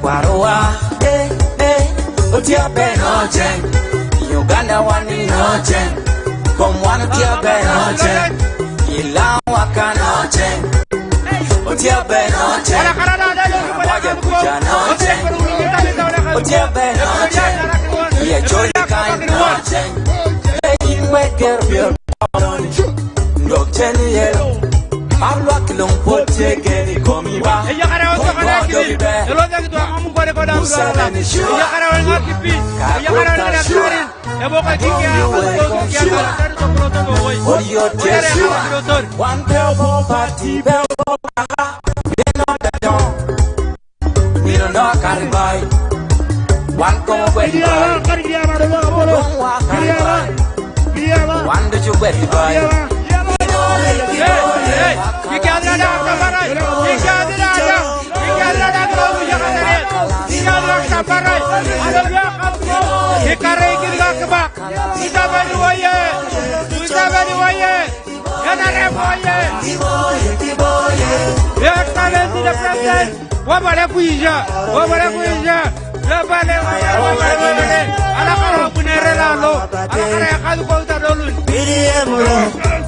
Waroa, Otia Benochen, Uganda one in Nochen, come one Otia Benochen, Ilawa Nochen, Otia Benochen, Waja Puja Nochen, Otia Benochen, Yajolika Nochen, you make your Doctor Yellow. I'm looking on what take any coming back. You got out of the look at the Museveni show. You got out of the peace. You got out of the shooting. What your test? One bell for party, bell for they know the dawn. We don't know carry by. One go where you are. Don't walk carry by. One that you where you are.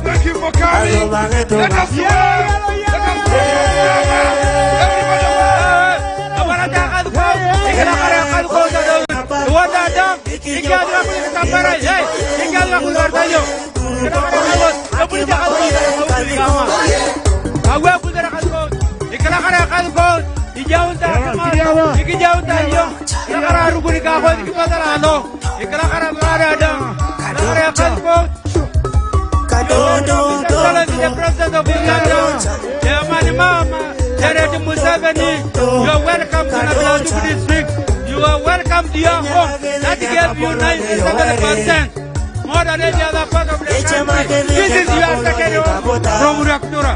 Thank you for coming. Let us the president of Uganda, Mama, Museveni, you are welcome to Nabilatuk district. You are welcome to your home. That gave you 97%. More than any other part of the country. This is your second home from Raktura.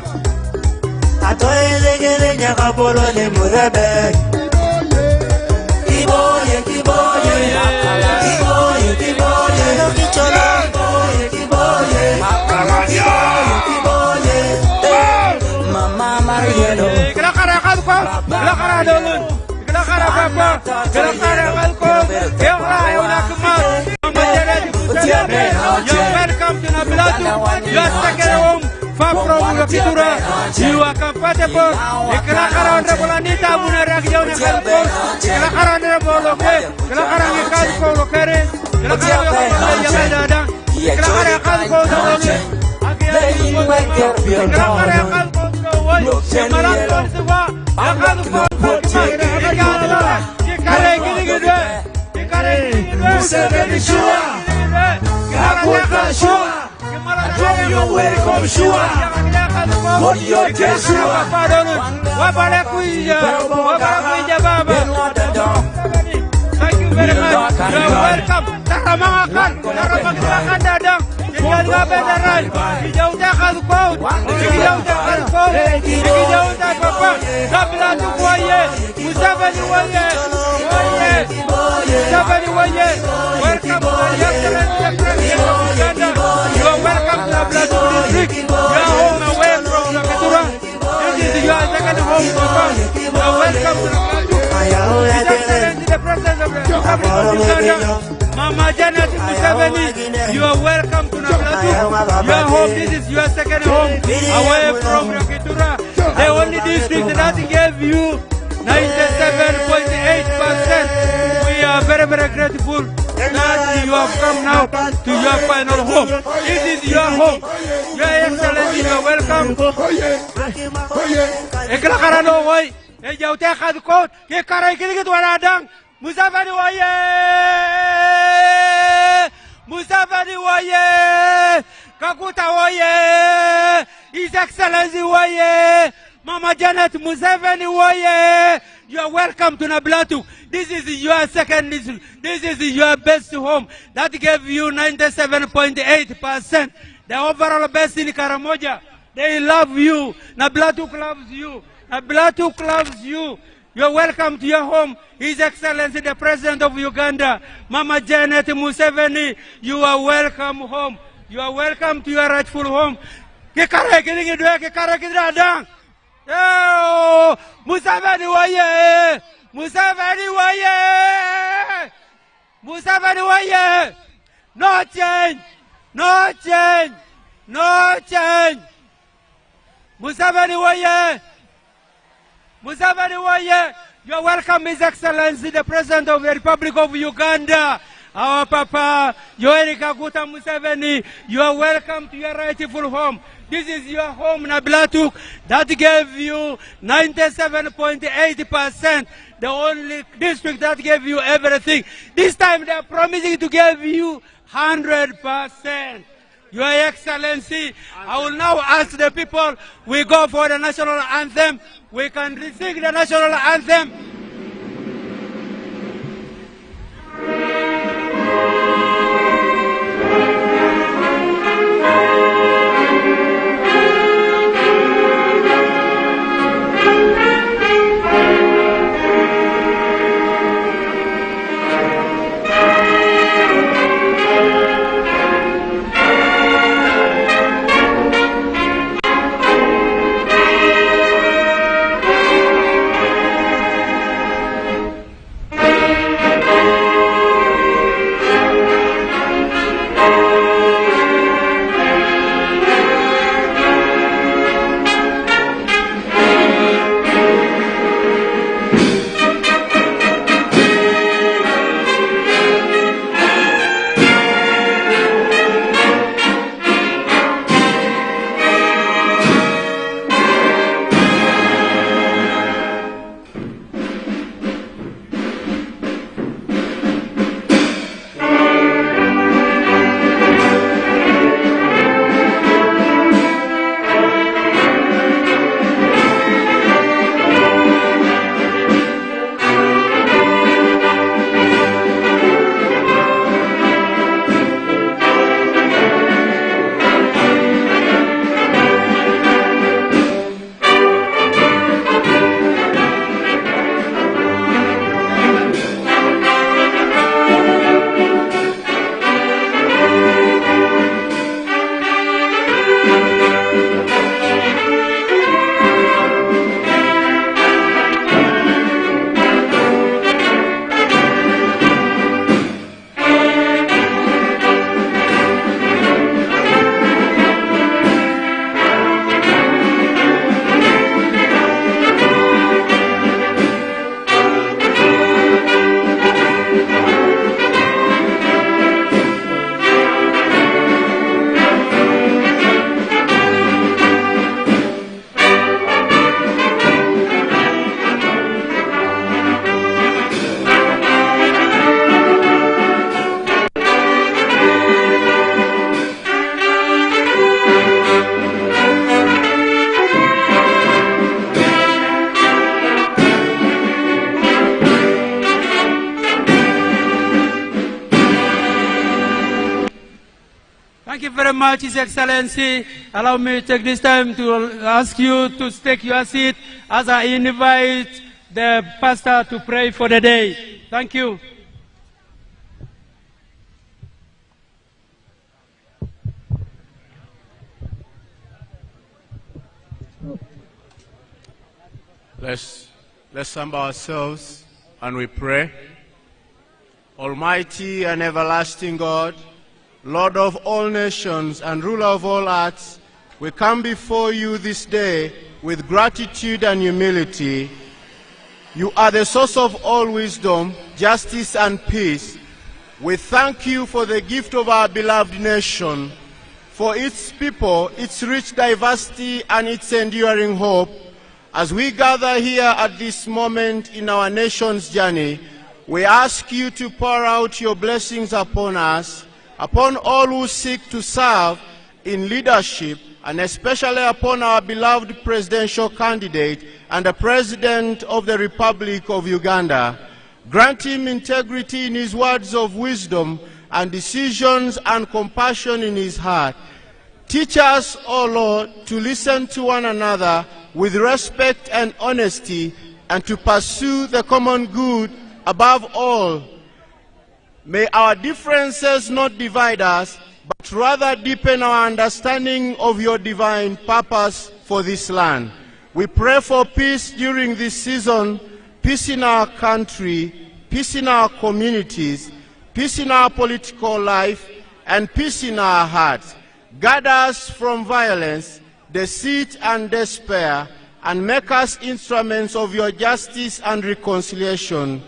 Welcome to Nabilatuk. You are second home far from Raktura. You are compatible. Museveni Shua, Kakota Shua, you're welcome Shua, what your test Shua, thank you very much, you're welcome, Mama Janet Museveni, you are welcome to Nabilatuk. Your home, this is your second home, away from Rakitura. The only district that gave you 97.8%. We are very, very grateful that you have come now to your final home. This is your home. Your Excellency, you are welcome. Museveni waye! Museveni waye! Kakuta waye! His Excellency waye! Mama Janet Museveni waye! You are welcome to Nabilatuk. This is your second district. This is your best home. That gave you 97.8%. The overall best in Karamoja. They love you. Nabilatuk loves you. Nabilatuk loves you. You're welcome to your home. His Excellency, the President of Uganda, Mama Janet Museveni, you are welcome home. You are welcome to your rightful home. Museveni waye! Museveni waye! Museveni waye! No change! No change! No change! Museveni waye! Museveni waye! You're welcome, His Excellency, the President of the Republic of Uganda. Our Papa, Yoweri Kaguta Museveni, you are welcome to your rightful home. This is your home, Nabilatuk, that gave you 97.8%, the only district that gave you everything. This time they are promising to give you 100%. Your Excellency, I will now ask the people, we go for the national anthem. We can sing the national anthem. Thank you very much, His Excellency. Allow me to take this time to ask you to take your seat as I invite the pastor to pray for the day. Thank you. Let's humble ourselves and we pray. Almighty and everlasting God, Lord of all nations and ruler of all arts, we come before you this day with gratitude and humility. You are the source of all wisdom, justice, and peace. We thank you for the gift of our beloved nation, for its people, its rich diversity, and its enduring hope. As we gather here at this moment in our nation's journey, we ask you to pour out your blessings upon us, upon all who seek to serve in leadership, and especially upon our beloved presidential candidate and the President of the Republic of Uganda. Grant him integrity in his words of wisdom and decisions and compassion in his heart. Teach us, O Lord, to listen to one another with respect and honesty, and to pursue the common good above all. May our differences not divide us, but rather deepen our understanding of your divine purpose for this land. We pray for peace during this season, peace in our country, peace in our communities, peace in our political life, and peace in our hearts. Guard us from violence, deceit, and despair, and make us instruments of your justice and reconciliation.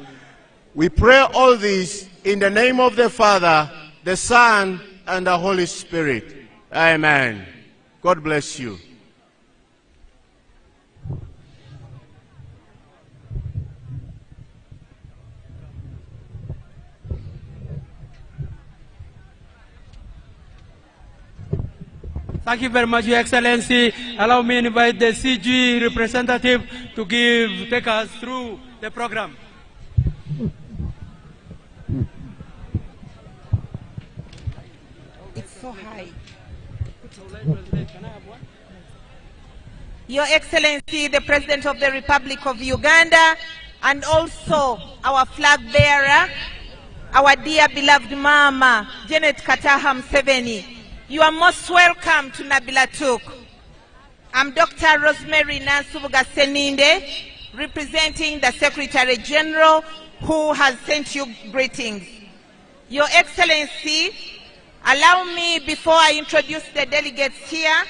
We pray all this in the name of the Father, the Son, and the Holy Spirit. Amen. God bless you. Thank you very much, Your Excellency. Allow me to invite the CG representative to take us through the program. It's so high. Your Excellency, the President of the Republic of Uganda, and also our flag bearer, our dear beloved Mama, Janet Kataha Museveni. You are most welcome to Nabilatuk. I'm Dr. Rosemary Nansubuga Seninde, representing the Secretary General, who has sent you greetings. Your Excellency, allow me, before I introduce the delegates here,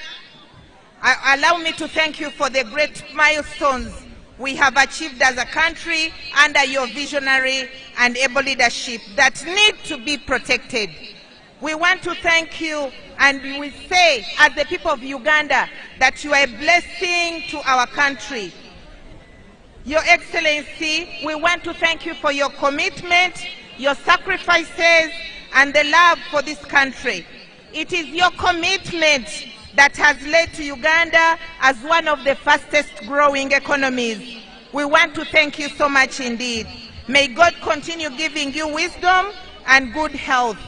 allow me to thank you for the great milestones we have achieved as a country under your visionary and able leadership that need to be protected. We want to thank you, and we say, as the people of Uganda, that you are a blessing to our country. Your Excellency, we want to thank you for your commitment, your sacrifices, and the love for this country. It is your commitment that has led to Uganda as one of the fastest growing economies. We want to thank you so much indeed. May God continue giving you wisdom and good health.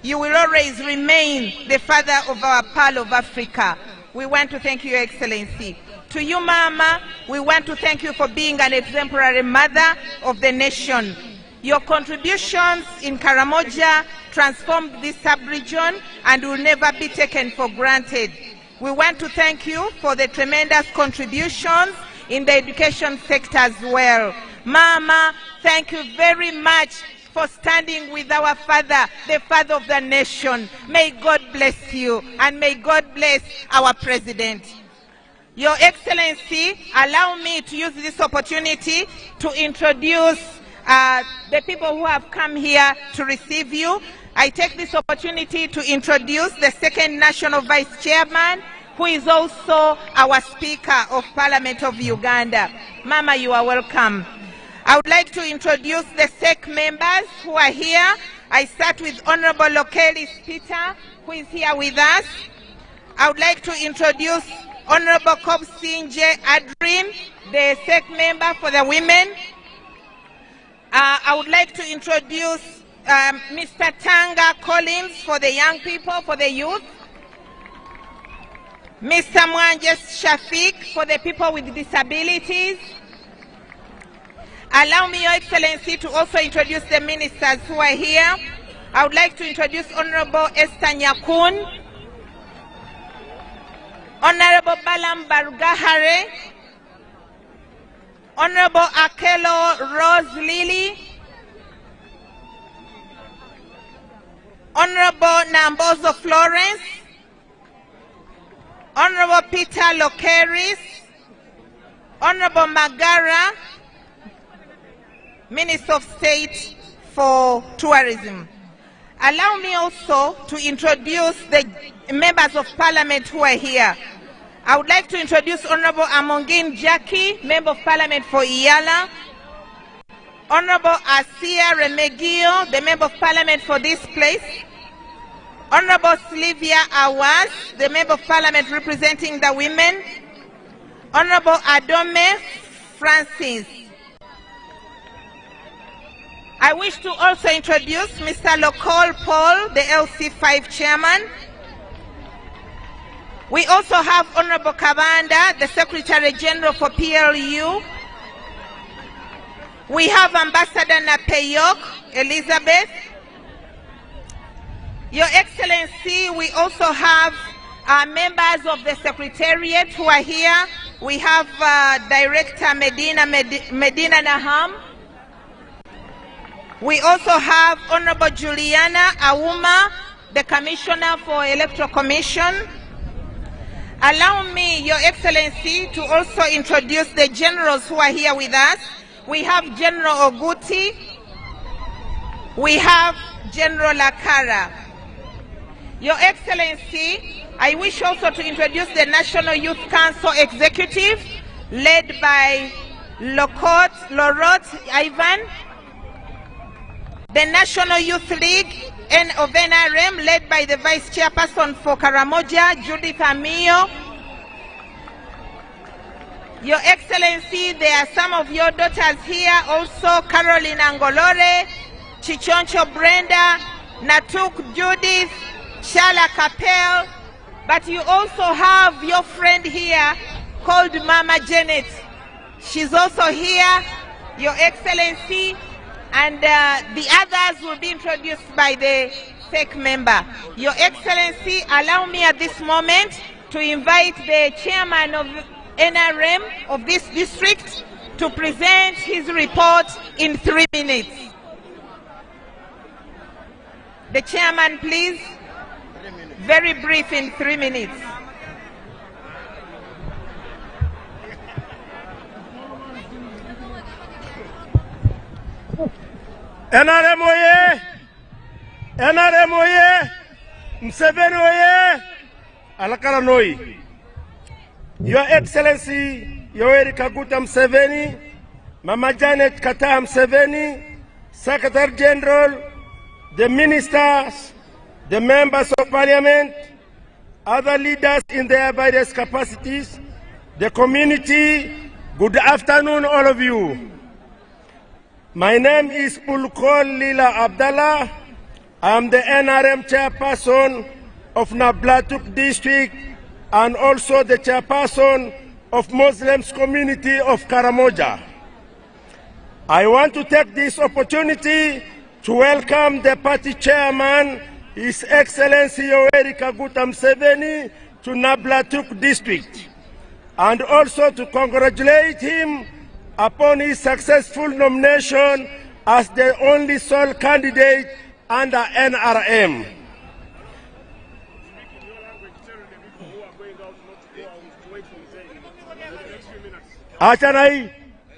You will always remain the father of our Pearl of Africa. We want to thank you, Your Excellency. To you, Mama, we want to thank you for being an exemplary mother of the nation. Your contributions in Karamoja transformed this sub-region and will never be taken for granted. We want to thank you for the tremendous contributions in the education sector as well. Mama, thank you very much for standing with our father, the father of the nation. May God bless you, and may God bless our president. Your Excellency, allow me to use this opportunity to introduce the people who have come here to receive you. I take this opportunity to introduce the second National Vice Chairman, who is also our Speaker of Parliament of Uganda. Mama, you are welcome. I would like to introduce the SEC members who are here. I start with Honorable Lokelis Peter, who is here with us. I would like to introduce Honorable Kobsinje Adrin, the SEC member for the women. I would like to introduce Mr. Tanga Collins for the young people, for the youth. Mr. Mwanjes Shafiq for the people with disabilities. Allow me, Your Excellency, to also introduce the ministers who are here. I would like to introduce Honorable Esther Nyakun, Honorable Balam Barugahare, Honorable Akelo Rose Lily, Honorable Nambozo Florence, Honorable Peter Lokeris, Honorable Magara, Minister of State for Tourism. Allow me also to introduce the members of Parliament who are here. I would like to introduce Honorable Amongin Jackie, Member of Parliament for Iyala. Honorable Asia Remegio, the Member of Parliament for this place. Honorable Sylvia Awas, the Member of Parliament representing the women. Honorable Adome Francis. I wish to also introduce Mr. Lokol Paul, the LC5 chairman. We also have Honorable Kabanda, the Secretary General for PLU. We have Ambassador Napeyok Elizabeth. Your Excellency, we also have members of the Secretariat who are here. We have Director Medina Naham. We also have Honorable Juliana Auma, the Commissioner for Electoral Commission. Allow me, Your Excellency, to also introduce the generals who are here with us. We have General Oguti. We have General Lakara. Your Excellency, I wish also to introduce the National Youth Council Executive, led by Lorot Ivan. The National Youth League of NRM, led by the Vice Chairperson for Karamoja, Judith Amio. Your Excellency, there are some of your daughters here also, Caroline Angolore, Chichoncho Brenda, Natuk Judith, Shala Capel, but you also have your friend here called Mama Janet. She's also here, Your Excellency, and the others will be introduced by the SEC member. Your Excellency, allow me at this moment to invite the chairman of NRM of this district to present his report in 3 minutes. The chairman, please. Very brief in 3 minutes. NRM oye! NRM oye! Museveni oye! Alakara noi. Your Excellency, Yoweri Kaguta Museveni, Mama Janet Kataha Museveni, Secretary General, the ministers, the members of parliament, other leaders in their various capacities, the community, good afternoon all of you. My name is Ulkol Lila Abdallah. I am the NRM chairperson of Nabilatuk district and also the chairperson of Muslims community of Karamoja. I want to take this opportunity to welcome the party chairman, His Excellency Yoweri Kaguta Museveni, to Nabilatuk district, and also to congratulate him upon his successful nomination as the only sole candidate under NRM. Achanai,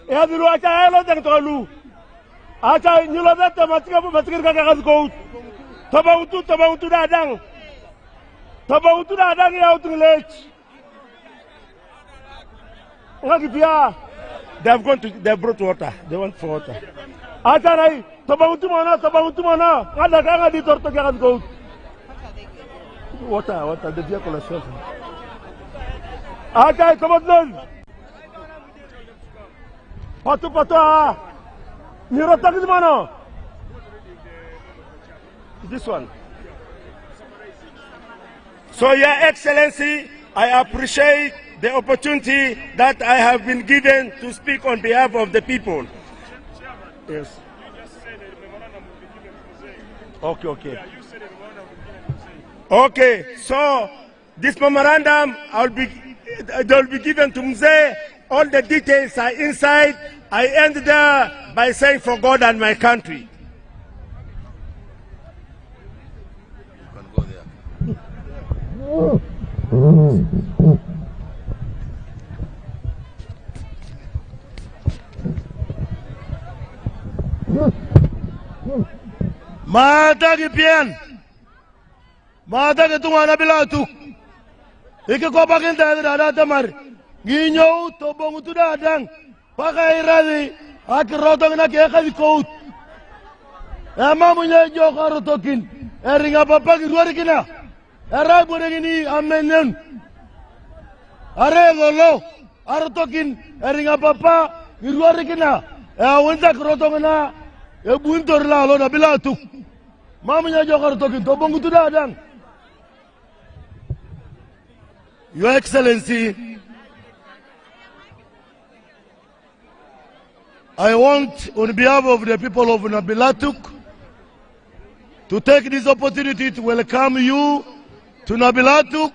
Yadru Achalo Tolu, Acha Nulaveta Matika Gago, Tabautu Dadang, Tabautu Dadang out in late. What if you are? They've brought water. They want for water. Achanai, Tabautumana, Kadaka di Tortoga goat. Water, the vehicle is self. Achay, come on. Patu, Nirotakimano. This one. So, Your Excellency, I appreciate the opportunity that I have been given to speak on behalf of the people. Yes. Okay. Okay, so this memorandum they'll be given to Mzee. All the details are inside. I end there by saying, for God and my country. You can go there. Mata kipian, mata ketunga Nabilatuk. Ike ko bakin ada tamar. Ginyo to bongu tu dadang. Pakai radi, akirotong na kaya kalikot. Ema munya jo karotokin. Eringa papa kiruari kina. Era borengini amenen. Are lolo, arotokin. Eringa papa kiruari kina. Wenta kerotong na. Buntor la lo Nabilatuk. Mamanya jo karotokin to bongu tu dadang. Your Excellency, I want, on behalf of the people of Nabilatuk, to take this opportunity to welcome you to Nabilatuk.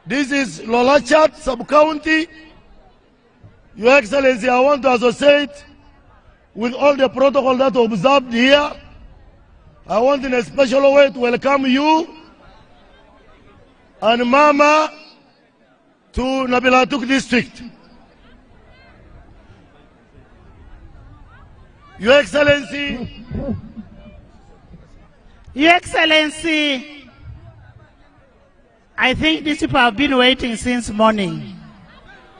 This is Lolachat sub-county Your Excellency, I want to associate with all the protocol that observed here. I want in a special way to welcome you and Mama to Nabilatuk district. Your Excellency, I think these people have been waiting since morning.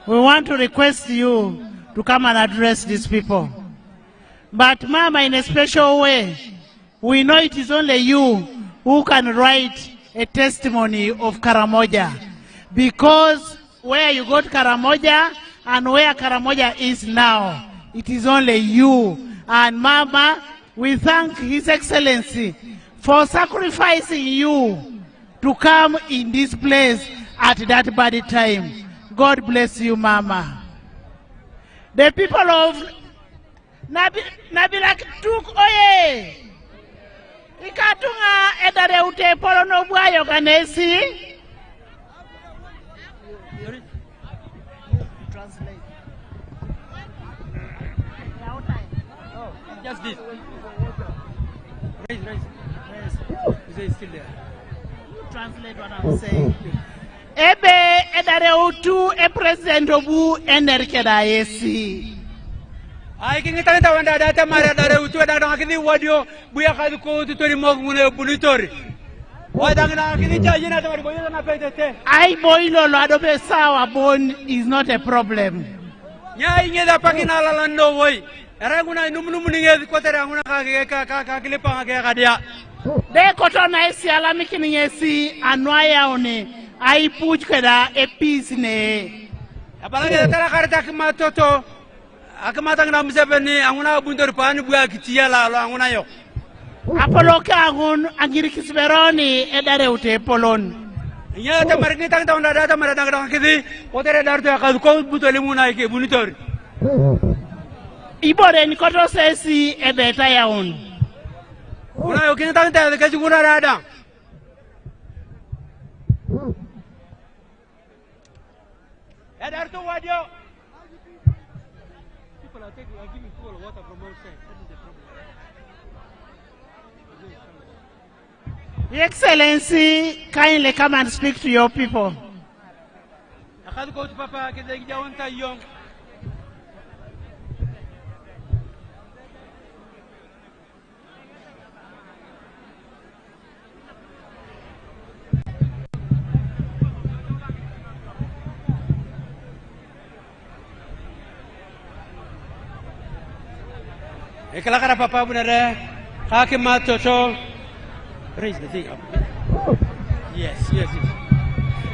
We want to request you to come and address these people. But Mama, in a special way, we know it is only you who can write a testimony of Karamoja. Because where you got Karamoja and where Karamoja is now, it is only you. And Mama, we thank His Excellency for sacrificing you to come in this place at that bad time. God bless you, Mama. The people of Nabilatuk oye! Ikatunga edare ute polo no buayo ganesi. Translate. Just this. Raise. Is still there? Translate what I'm saying. Ebe edare utu e president obu enerkeda yesi. Ay kingita wanda data mara dare utu da dang kini wadio buya ka ko tutori mo ngune bulitori. Wa dang na kini jaji na tamari boyo na petete. Ai boilo lo adobe sawa bon is not a problem. Nya inge da pakina la lando woi. Era nguna numnum ninge ko tere nguna ka klipa ka dia. De kotona esi ala mikini yesi anwaya one ai puj keda e peace ne. Abalanga tara karta kimatoto. Akamata ngana Museveni anguna buntor pani buya kitiya la anguna yo. Apolo kangun angiri kisberoni edare ute polon. Nya ta marni tang ta onda data mara dang kidi otere darto ka ko butole muna ke bunitor. Ibore ni koto sesi ebeta yaun. Una yo kini tang ta ka juguna rada. Edarto wadio. Giving people water from outside. What is the problem? Your Excellency, kindly come and speak to your people. I can't go to Papa because they don't want young. Ekalakara Papa bunare kake matoto. Raise the thing up. Yes.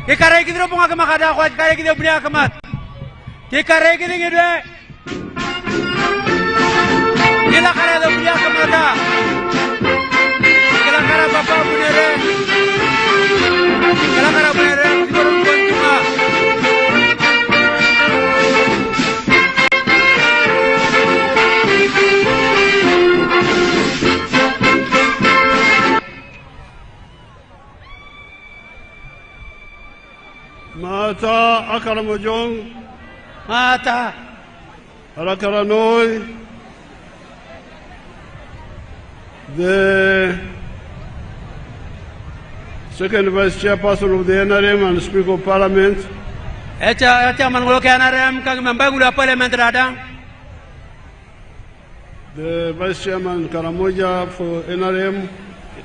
Kekare kidro punga kama kada ko kare kidro punya kamat. Kekare kidro ngide. Kelakara do punya kamata. Kelakara Papa bunare. Kelakara bunare kidro punga. Mata Akaramojong, Mata Arakaranoi, the second vice chairperson of the NRM and Speaker of Parliament, Echa mangulo ke NRM kang membangulo Parliament radang. the vice chairman Karamoja for NRM,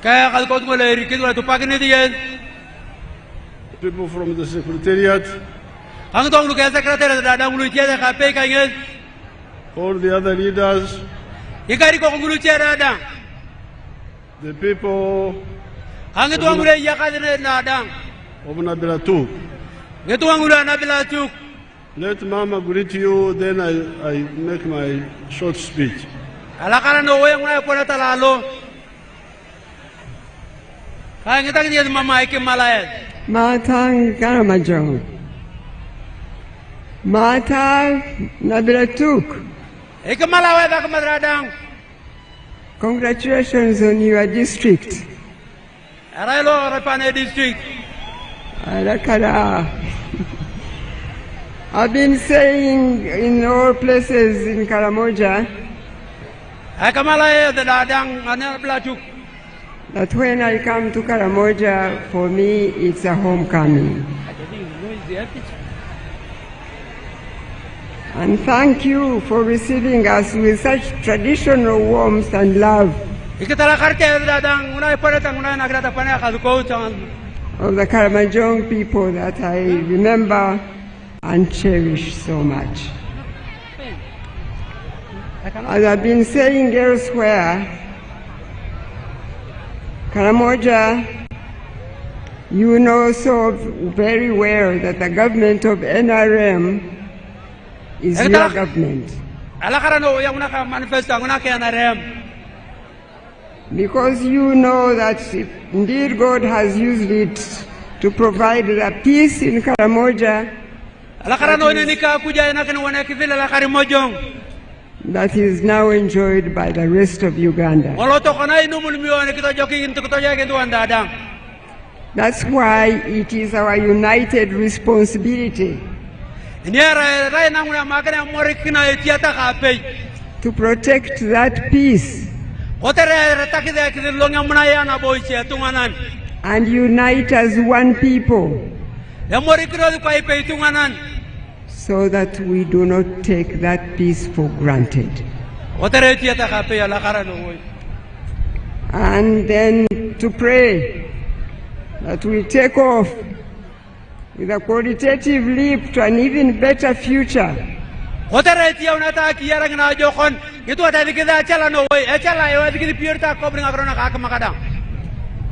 Kaya kalkot mo le rikit tu pagin diyan. people from the secretariat, Ang tong lu kaya secretary radang lu tiada kape kaingen. all the other leaders, Ikari ko ngulu tiada radang. the people Ang tu ngulu ya kadene radang. of Nabilatuk. Ngetu ngulu Nabilatuk. Let Mama greet you, then I make my short speech. Alakara no way nguna pona talalo. Kaya ngitang niya mama ikim malayad. Mata Karamajong. Mata Nabilatuk. Ikim malayad ako madradang. Congratulations on your district. Araylo Repane district. Arakara. I've been saying in all places in Karamoja that when I come to Karamoja, for me it's a homecoming. And thank you for receiving us with such traditional warmth and love of the Karamojong people that I remember and cherish so much. As I've been saying elsewhere, Karamoja, you know so very well that the government of NRM is your government. Because you know that indeed God has used it to provide the peace in Karamoja that is now enjoyed by the rest of Uganda. That's why it is our united responsibility to protect that peace and unite as one people so that we do not take that peace for granted. And then to pray that we take off with a qualitative leap to an even better future.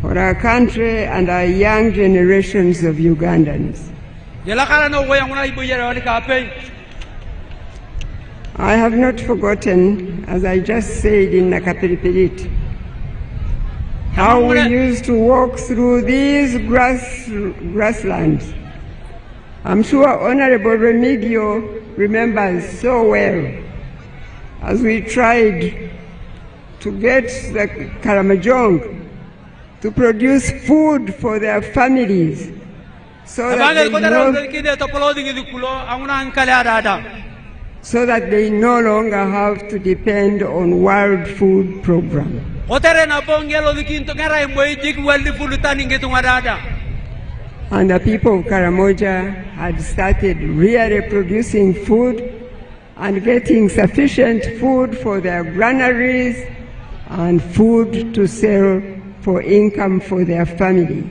For our country and our young generations of Ugandans. I have not forgotten, as I just said in Nakapiripirit, how we used to walk through these grasslands. I'm sure Honorable Remigio remembers so well, as we tried to get the Karamojong to produce food for their families so that they no longer have to depend on World Food Program. And the people of Karamoja had started really producing food and getting sufficient food for their granaries and food to sell for income for their families.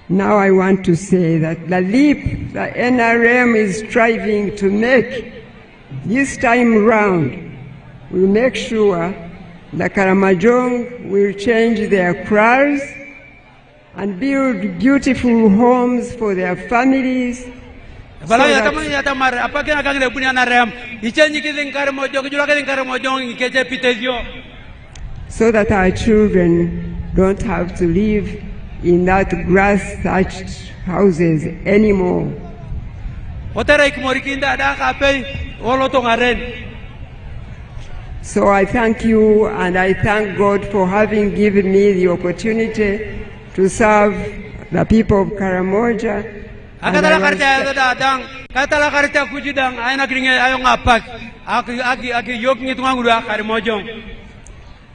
Now I want to say that the leap the NRM is striving to make this time round will make sure the Karamojong will change their kraals and build beautiful homes for their families so that our children don't have to live in that grass-thatched houses anymore. So I thank you and I thank God for having given me the opportunity to serve the people of Karamoja.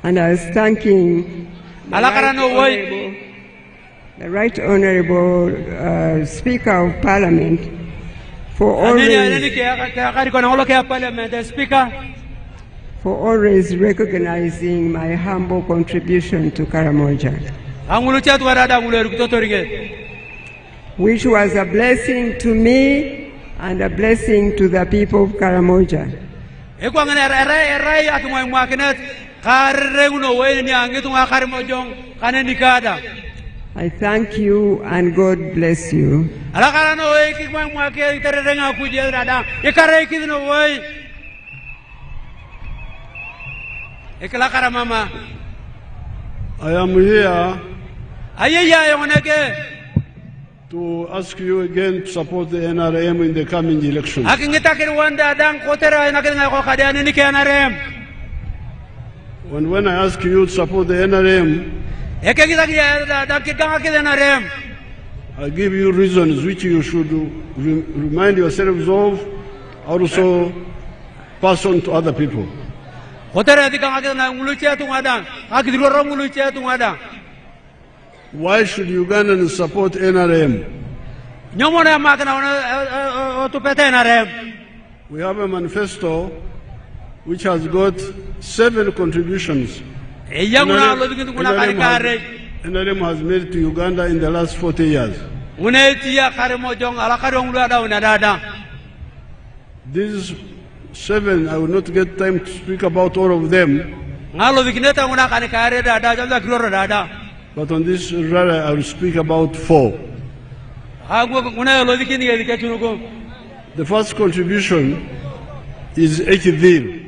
And I was thanking the Right Honorable Speaker of Parliament for always recognizing my humble contribution to Karamoja, which was a blessing to me and a blessing to the people of Karamoja. I thank you and God bless you. I am here to ask you again to support the NRM in the coming elections. when I ask you to support the NRM, I give you reasons which you should remind yourselves of, also pass on to other people. Why should Ugandans support NRM? We have a manifesto which has got 7 contributions NRM has made to Uganda in the last 40 years. These 7, I will not get time to speak about all of them. But on this rally, I will speak about 4. The first contribution is Ekidil.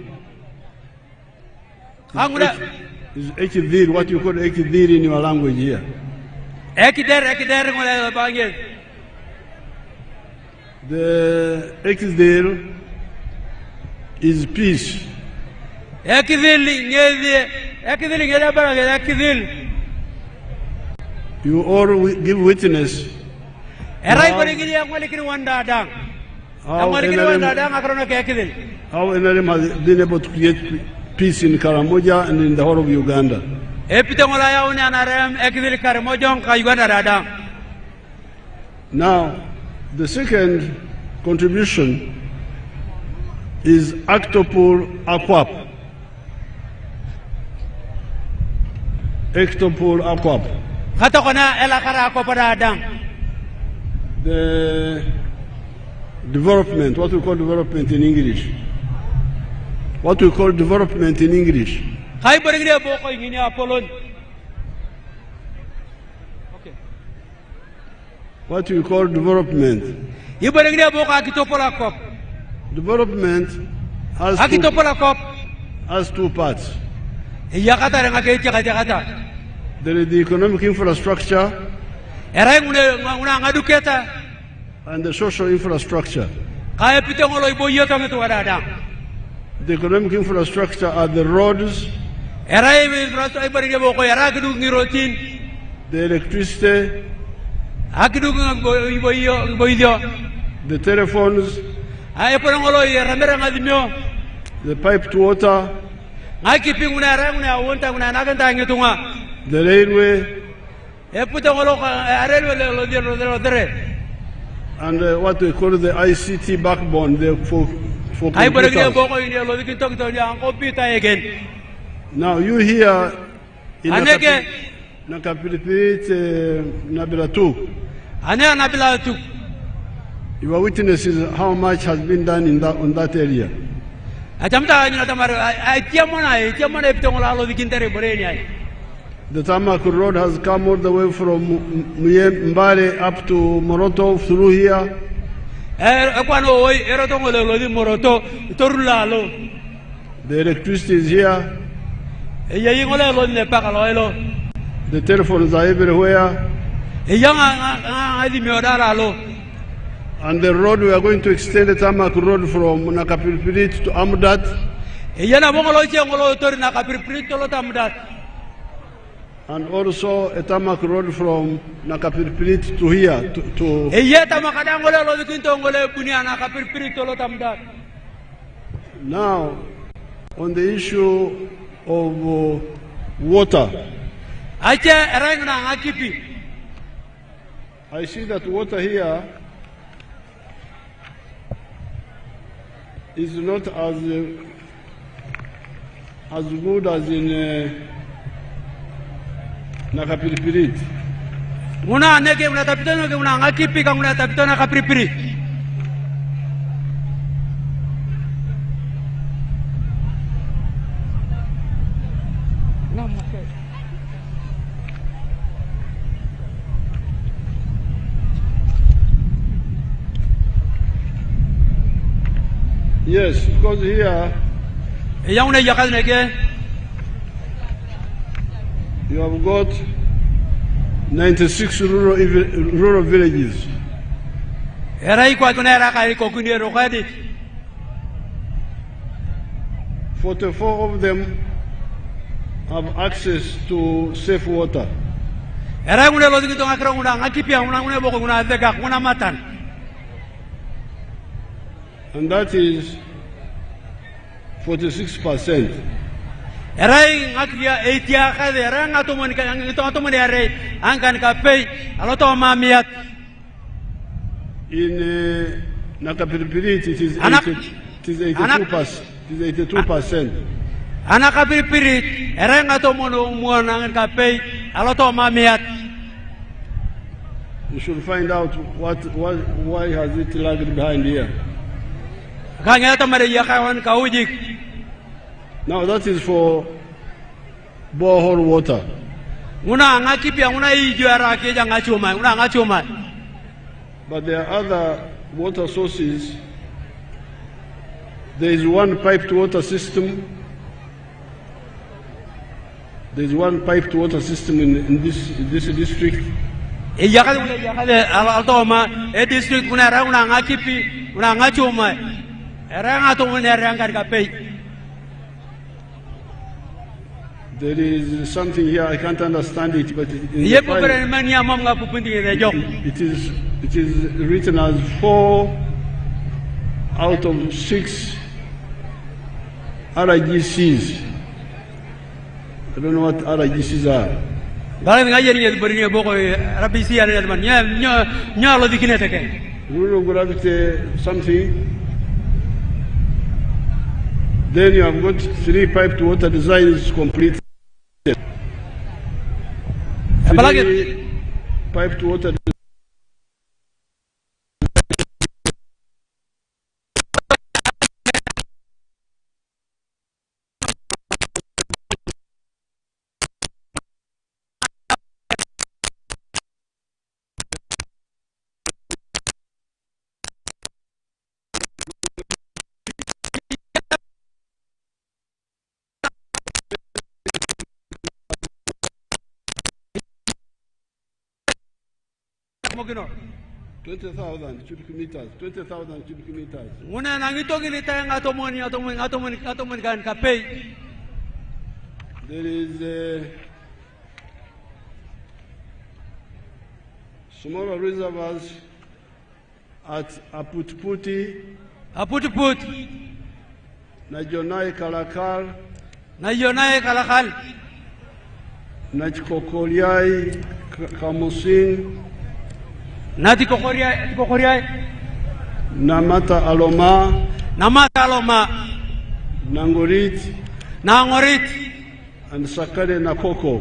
Is Ekidil, what you call Ekidil in your language here? The Ekidil is peace. You all give witness how NRM has been able to create peace in Karamoja and in the whole of Uganda. Now, the second contribution is Actopol Aquap. Actopol Aquap. The development, what we call development in English. What we call development in English. What we call development. Development has 2 parts. There is the economic infrastructure and the social infrastructure. The economic infrastructure are the roads, the electricity, the telephones, the piped water, the railway, and what we call the ICT backbone for computers. Now you here in Nabilatuk, you are witnesses how much has been done on that area. The Tamak road has come all the way from Mbale up to Moroto through here. The electricity is here. The telephones are everywhere. And the road, we are going to extend the Tamak road from Nakapilpilit to Amdat. And also a Tamak road from Nakapilpilit to here. Now, on the issue of water, I see that water here is not as good as in Nakapilpilit. Yes, because here you have got 96 rural villages. 44 of them have access to safe water. Era ngune lo dikito ngakra nguna ngakipia ngune boko nguna dega nguna matan. And that is 46%. Era ngakria 80 khade era ngatomoni ka ngatomoni are angan ka pay aloto mamiat. In Nakapiripirit it is 82%. It is 82%. Anakapiripirit era ngatomono muana angan ka pay aloto mamiat. You should find out why has it lagged behind here. Now that is for borehole water. But there are other water sources. There is one piped water system. There is one piped water system in this district. There is something here, I can't understand it, but it is written as 4 out of 6 RIGCs. I don't know what RIGCs are. Rule of gravity something. Then you have got 3 piped water designs completed. 3 piped water Mogino. 20,000 cubic meters. 20,000 cubic meters. Muna nangitogi ni tayang atomoni kan kapay. There is smaller reservoirs at Aputputi, Najonai Kalakal, Nachkokoliai, Kamusin, Nati Kokoriai, Namata Aloma, Nangorit, and Sakale Nakoko.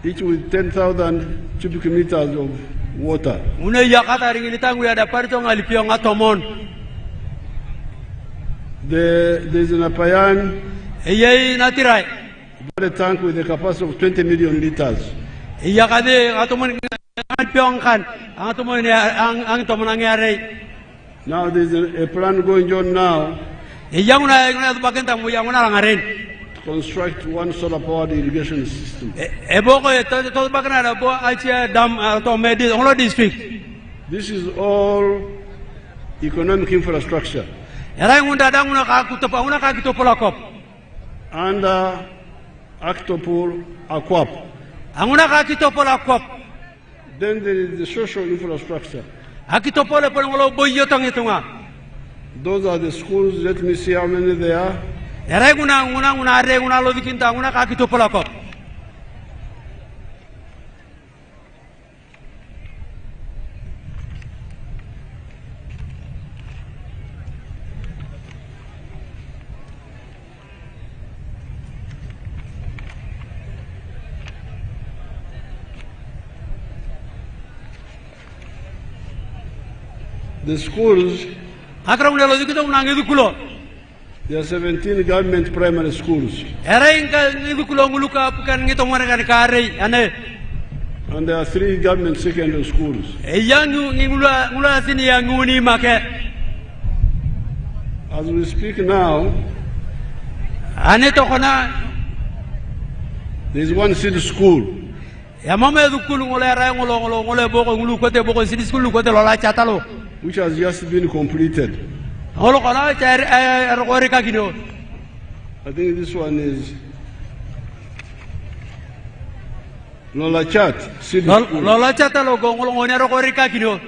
Each with 10,000 cubic meters of water. There's an Apayan, a tank with a capacity of 20 million liters. Now there's a plan going on now to construct one solar powered irrigation system. This is all economic infrastructure under Actopol Aquap. Then there is the social infrastructure. Those are the schools. Let me see how many there are. The schools, there are 17 government primary schools. And there are 3 government secondary schools. As we speak now, there is one city school. Which has just been completed. I think this one is Lola Chat, Lola Chat logo ngolongone ro korika kino.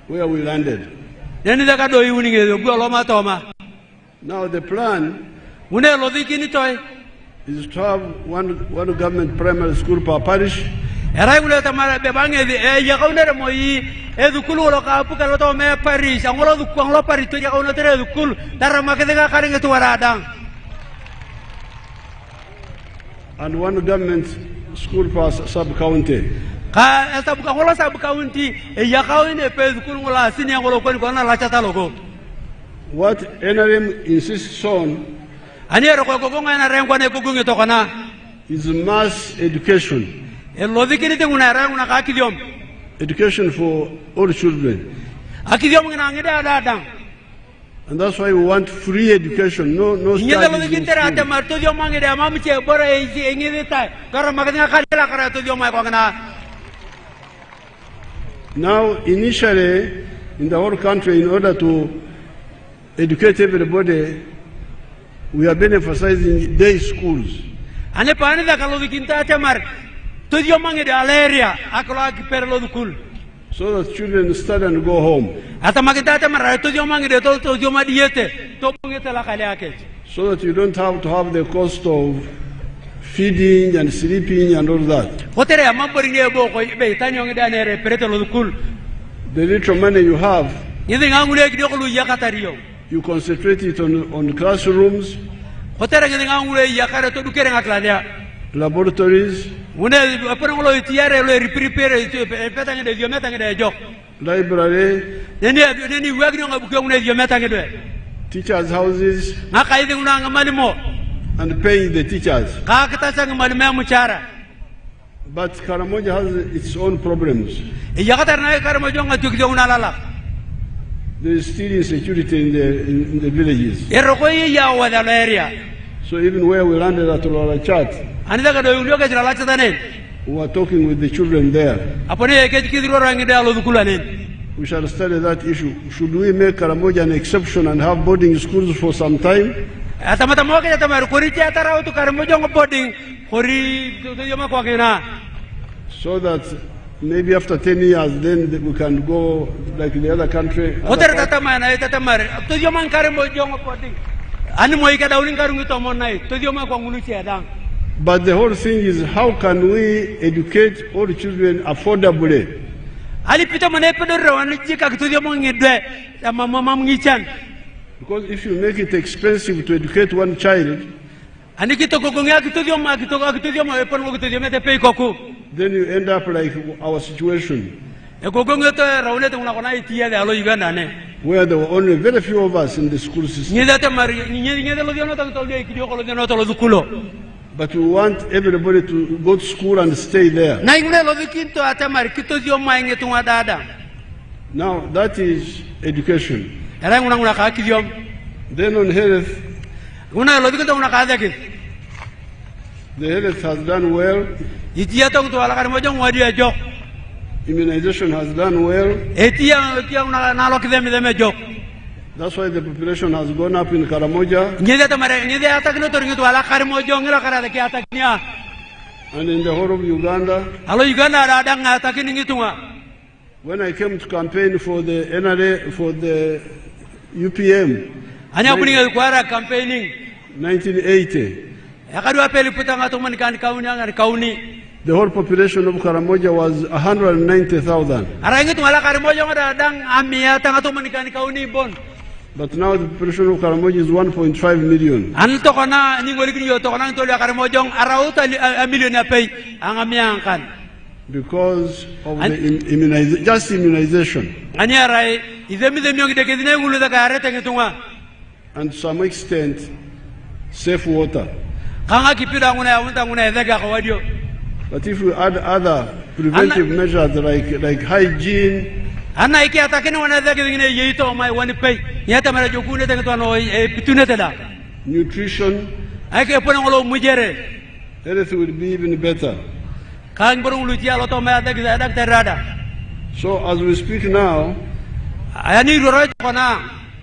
Where we landed. Neni daga do yuninge go loma toma. Now the plan Une lo dikini toy is to have one government primary school per parish. Era ngule tamara bebange ya kaunere moyi edukulu lo ka puka lo to me parish angolo du kwang parish to ya kauno tere edukul dara makede ga karinge to waradang. And one government school per sub-county. Ka esta buka ngolo sub-county ya kaune pe edukul ngola sini ngolo ko na la chata logo. What NRM insists on is mass education. Education for all children. And that's why we want free education, no studies in school. Now, initially, in the whole country, in order to educate everybody, we have been emphasizing day schools. So that children study and go home. So that you don't have to have the cost of feeding and sleeping and all that. The little money you have, you concentrate it on classrooms, laboratories, library, teachers' houses, and paying the teachers. But Karamoja has its own problems. There is still insecurity in the villages. So even where we landed at Lola Chat, we were talking with the children there. We shall study that issue. Should we make Karamoja an exception and have boarding schools for some time? So that maybe after 10 years, then we can go like the other country. But the whole thing is, how can we educate all the children affordably? Because if you make it expensive to educate one child, then you end up like our situation, where there were only very few of us in the school system. But we want everybody to go to school and stay there. Now that is education. Then on health, the health has done well. Immunization has done well. That's why the population has gone up in Karamoja and in the whole of Uganda. When I came to campaign for the NRA, for the UPM, 1980, the whole population of Karamoja was 190,000. But now the population of Karamoja is 1.5 million. Because of the immunization. And to some extent, safe water. But if we add other preventive measures like hygiene, nutrition, everything will be even better. So as we speak now,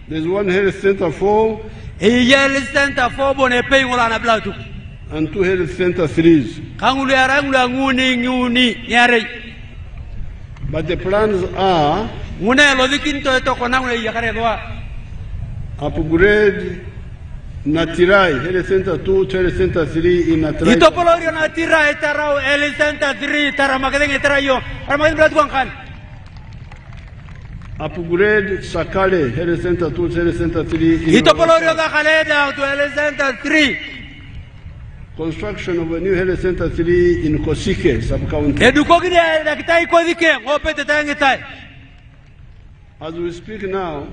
There's one health center 4 health center 4 bone pay ngola Nabilatuk and 2 health center 3s. kangulu yarangula nguni yare. But the plans are ngune lo dikinto to konangule yakare doa upgrade Natirai health center 2 health center 3 in Natirai. Itopolorio Natirai tarao health center 3 taramakadenge tarayo aramakadenge Nabilatuk kan. Upgrade Sakale health center 2 health center 3 in Itopolorio da Khaleda to health center 3. Construction of a new health center 3 in Kosike sub-county. Edukogine dakitai kodike ngopete tangitai. As we speak now,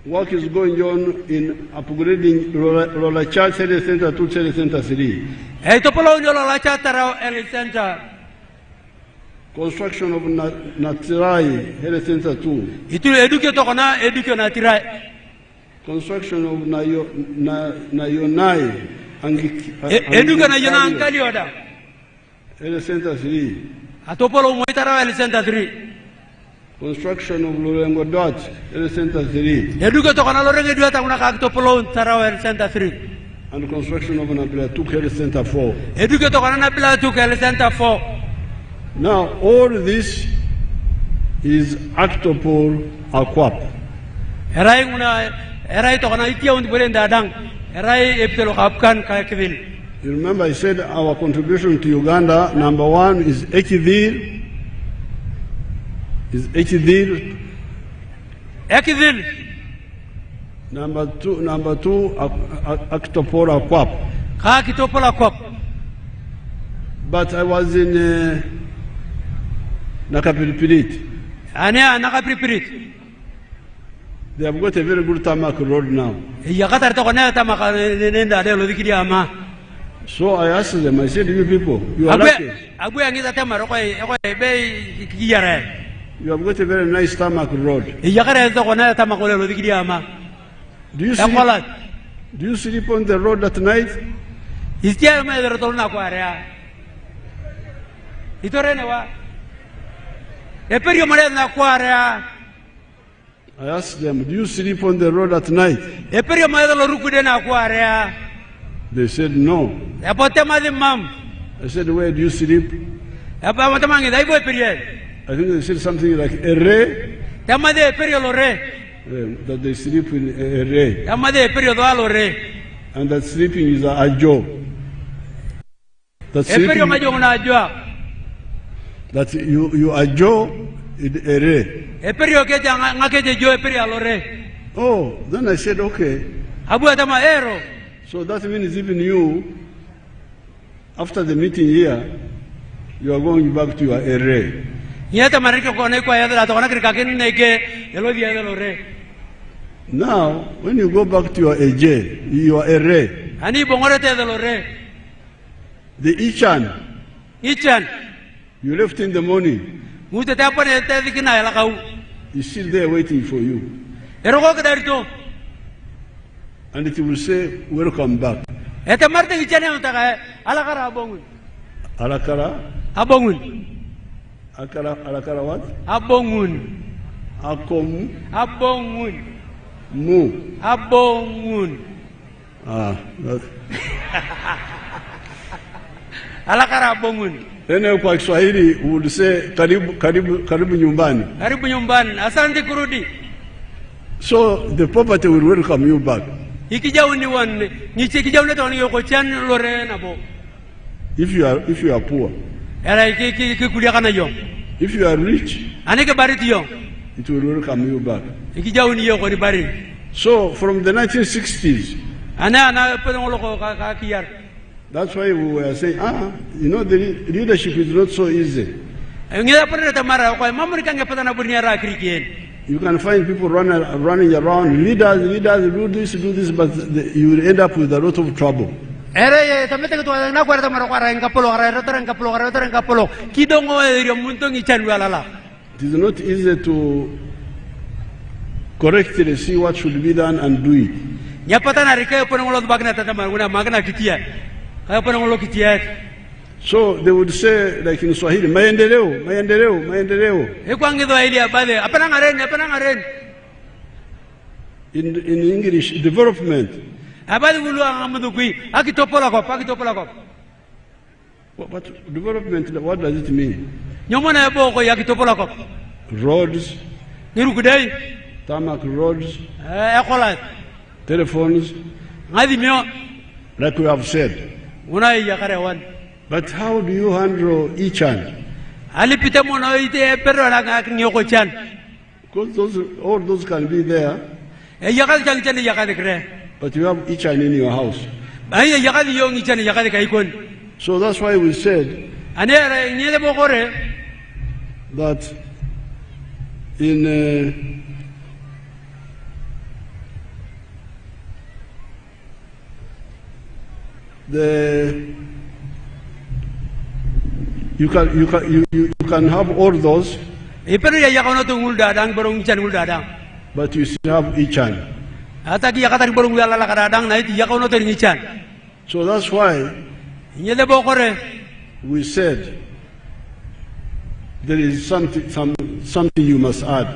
work is going on in upgrading Lola Church Health Center 2 Health Center 3. Construction of Natirai Health Center 2. Construction of Nayonai Health Center 3. Construction of Lorengo Dot Health Center 3. And construction of Nabilatuk Health Center 4. Now all this is Octopol Aquap. You remember I said our contribution to Uganda, number 1 is Ekidil. Number two, Octopol Aquap. But I was in Nakapiripirit. They have got a very good tarmac road now. So I asked them, I said, you people, you are lucky. You have got a very nice tarmac road. Do you sleep on the road at night? I asked them, do you sleep on the road at night? They said no. I said, where do you sleep? I think they said something like Ere. That they sleep in Ere. And that sleeping is Ajo. That sleeping, that you Ajo in Ere. Oh, then I said, okay. So that means even you, after the meeting here, you are going back to your ere. Now, when you go back to your ere, the Ichan, you left in the morning, is still there waiting for you. And it will say, welcome back. Alakara? Alakara what? Abongun. Akom? Abongun. Mu? Abongun. Alakara abongun. Then kwa Kiswahili would say, karibu nyumbani. Karibu nyumbani. Asante kurudi. So the property will welcome you back. If you are poor, if you are rich, it will welcome you back. So from the 1960s, that's why we were saying, you know, the leadership is not so easy. You can find people running around, leaders do this, but you will end up with a lot of trouble. It is not easy to correctly see what should be done and do it. So they would say, like in Swahili, maendeleo, maendeleo, maendeleo. In English, development. But development, what does it mean? Roads, tarmac roads, telephones, like we have said. But how do you handle each one? Because all those can be there, but you have each one in your house. So that's why we said that in you can have all those, but you still have each one. So that's why we said there is something you must add.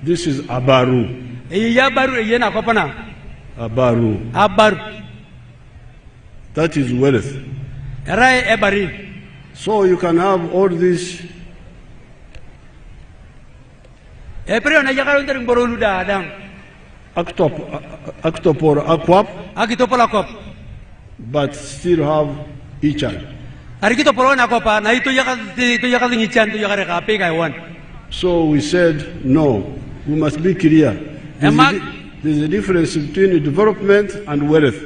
This is Abaru. Abaru. That is wealth. So you can have all this. Octop or aquap, but still have each other. So we said, no, we must be clear. There's a difference between development and wealth.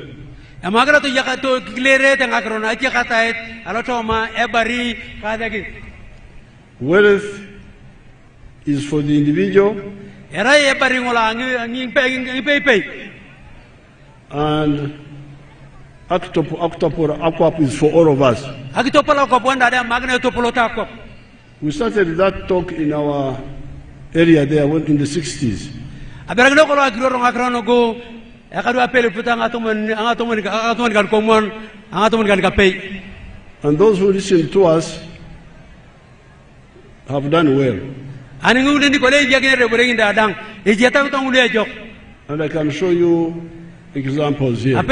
Wealth is for the individual, and octop or aquap is for all of us. We started that talk in our area there in the 60s. And those who listen to us have done well. And I can show you examples here.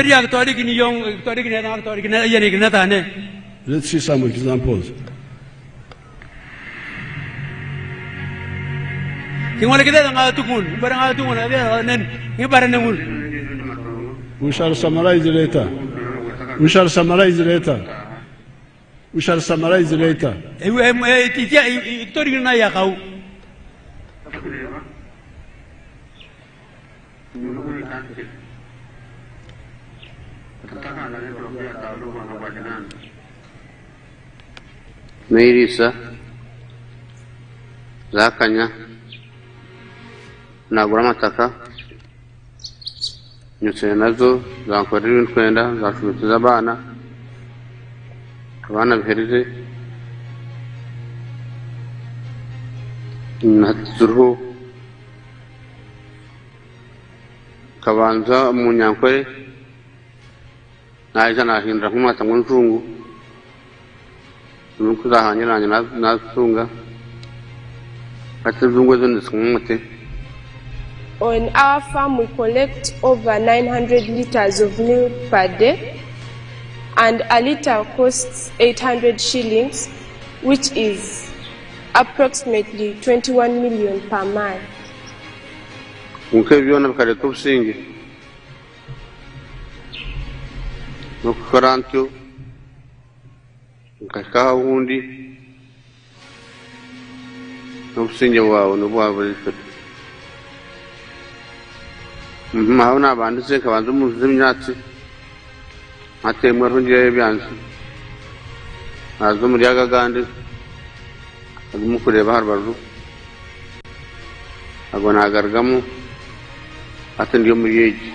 Let's see some examples. We shall summarize later. We shall summarize later. We shall summarize later. Meirisa zakanya nagura amataka nyutsene nazo zankorera intwenda zashubitiza abana bihereze natsuruhu kabanza mu nyankore naje nahindura nk'umwata ngo njungu nuko zahanyiranye nasunga atuzungwe zo ndisumute. On our farm we collect over 900 liters of milk per day, and a liter costs 800 shillings, which is approximately 21 million per month. Unkebiona bikare tubusingi nukukarantyo nkakaha undi n'ubusinge wawe n'ubwabulifite aho nabanditse kabanza umuzuze imyatsi atemwe rungiye byanze azo muri yagagande aguma kureba harbaru agona agargamo atendiyo muri yeji.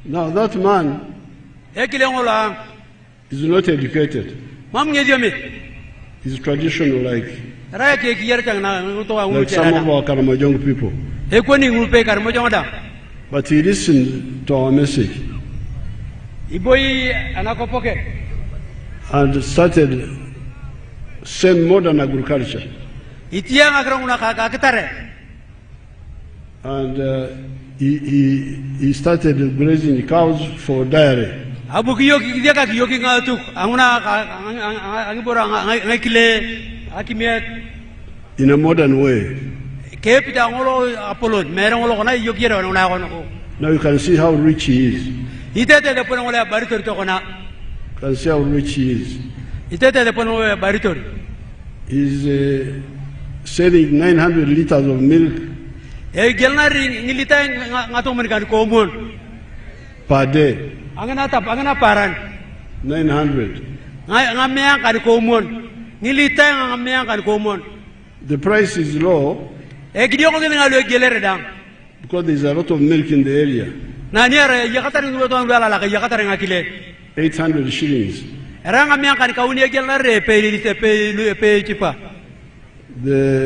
Now that man is not educated. He's traditional like some of our Karamojong people. But he listened to our message and started same modern agriculture. And he started grazing cows for dairy. In a modern way. Now you can see how rich he is. You can see how rich he is. He's selling 900 liters of milk per day. 900. The price is low because there's a lot of milk in the area. 800 shillings.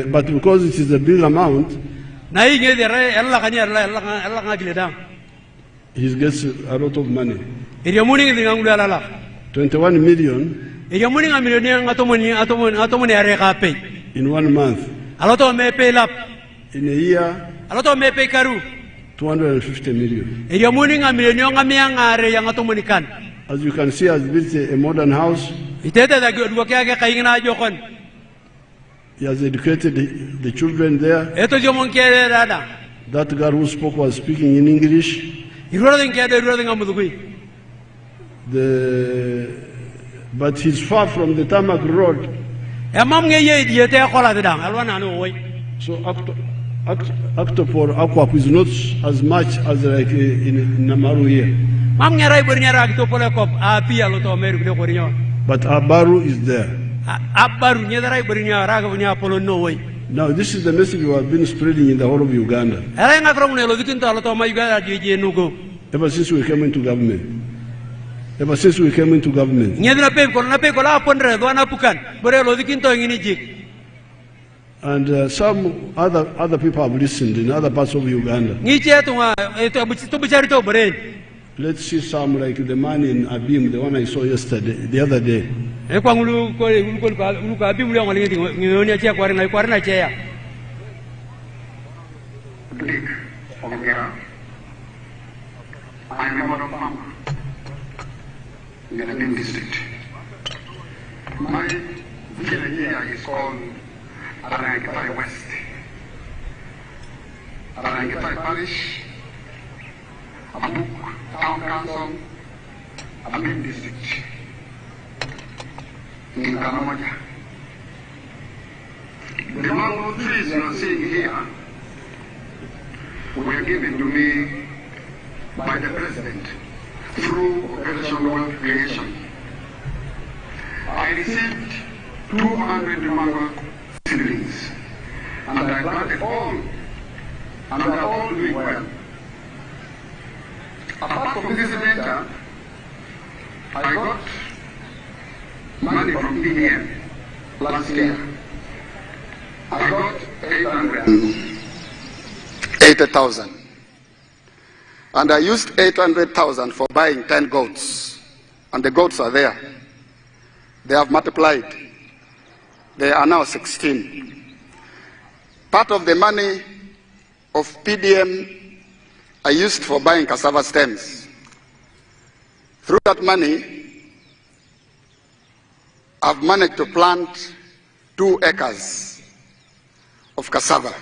But because it is a big amount, he gets a lot of money. 21 million in 1 month. In a year, 250 million. As you can see, has built a modern house. He has educated the children there. That girl who spoke was speaking in English. But he's far from the tarmac road. So Octopor Aquap is not as much as like in Namaru here. But Abaru is there. Now this is the message we have been spreading in the whole of Uganda. Ever since we came into government. Ever since we came into government. And some other people have listened in other parts of Uganda. Let's see some like the man in Abim, the one I saw yesterday, the other day. I am a member of Mama in the Abim district. My village here is called Arangetai West. Arangetai Parish, Abuk Town Council, Abim District, in Kanamoja. The mango trees you are seeing here were given to me by the President through Operation World Creation. I received 200 mango seedlings, and I planted all, and they are all doing well. Apart from this venture, I got money from PDM last year. I got 80,000. And I used 800,000 for buying 10 goats. And the goats are there. They have multiplied. They are now 16. Part of the money of PDM I used for buying cassava stems. Through that money, I've managed to plant 2 acres of cassava.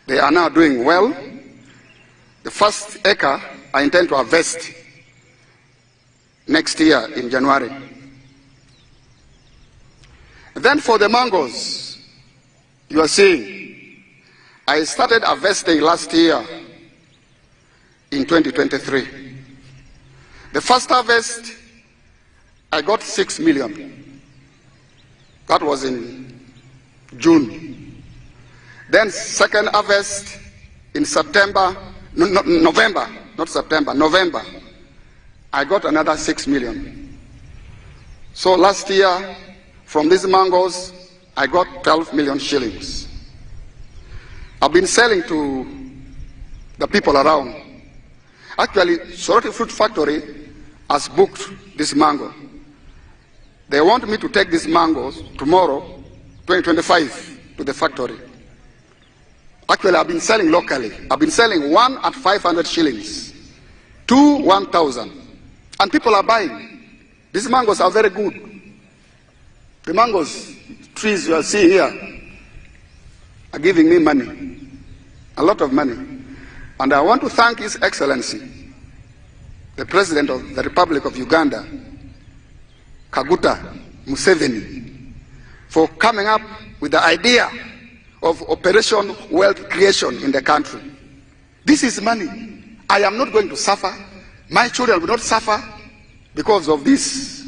They are now doing well. The first acre I intend to harvest next year in January. Then for the mangoes, you are seeing, I started harvesting last year in 2023. The first harvest, I got 6 million. That was in June. Then second harvest in November, not September, November, I got another 6 million. So last year, from these mangoes, I got 12 million shillings. I've been selling to the people around. Actually, Soroti Fruit Factory has booked this mango. They want me to take these mangoes tomorrow, 2025, to the factory. Actually, I've been selling locally. I've been selling 1 at 500 shillings, 2 1,000, and people are buying. These mangoes are very good. The mangoes trees you are seeing here are giving me money, a lot of money. And I want to thank His Excellency, the President of the Republic of Uganda, Kaguta Museveni, for coming up with the idea of Operation Wealth Creation in the country. This is money. I am not going to suffer. My children will not suffer because of this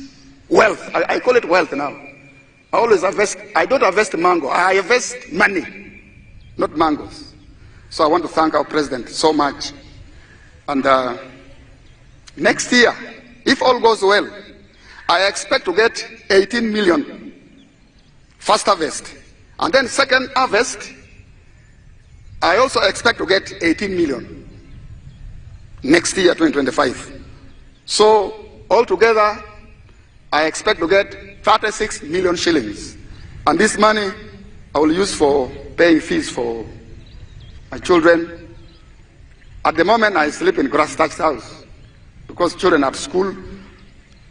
wealth. I call it wealth now. I always harvest. I don't harvest mango. I harvest money, not mangoes. So I want to thank our president so much. And next year, if all goes well, I expect to get 18 million first harvest. And then second harvest, I also expect to get 18 million next year, 2025. So altogether, I expect to get 36 million shillings. And this money I will use for paying fees for my children. At the moment, I sleep in grass-thatched house because children are at school.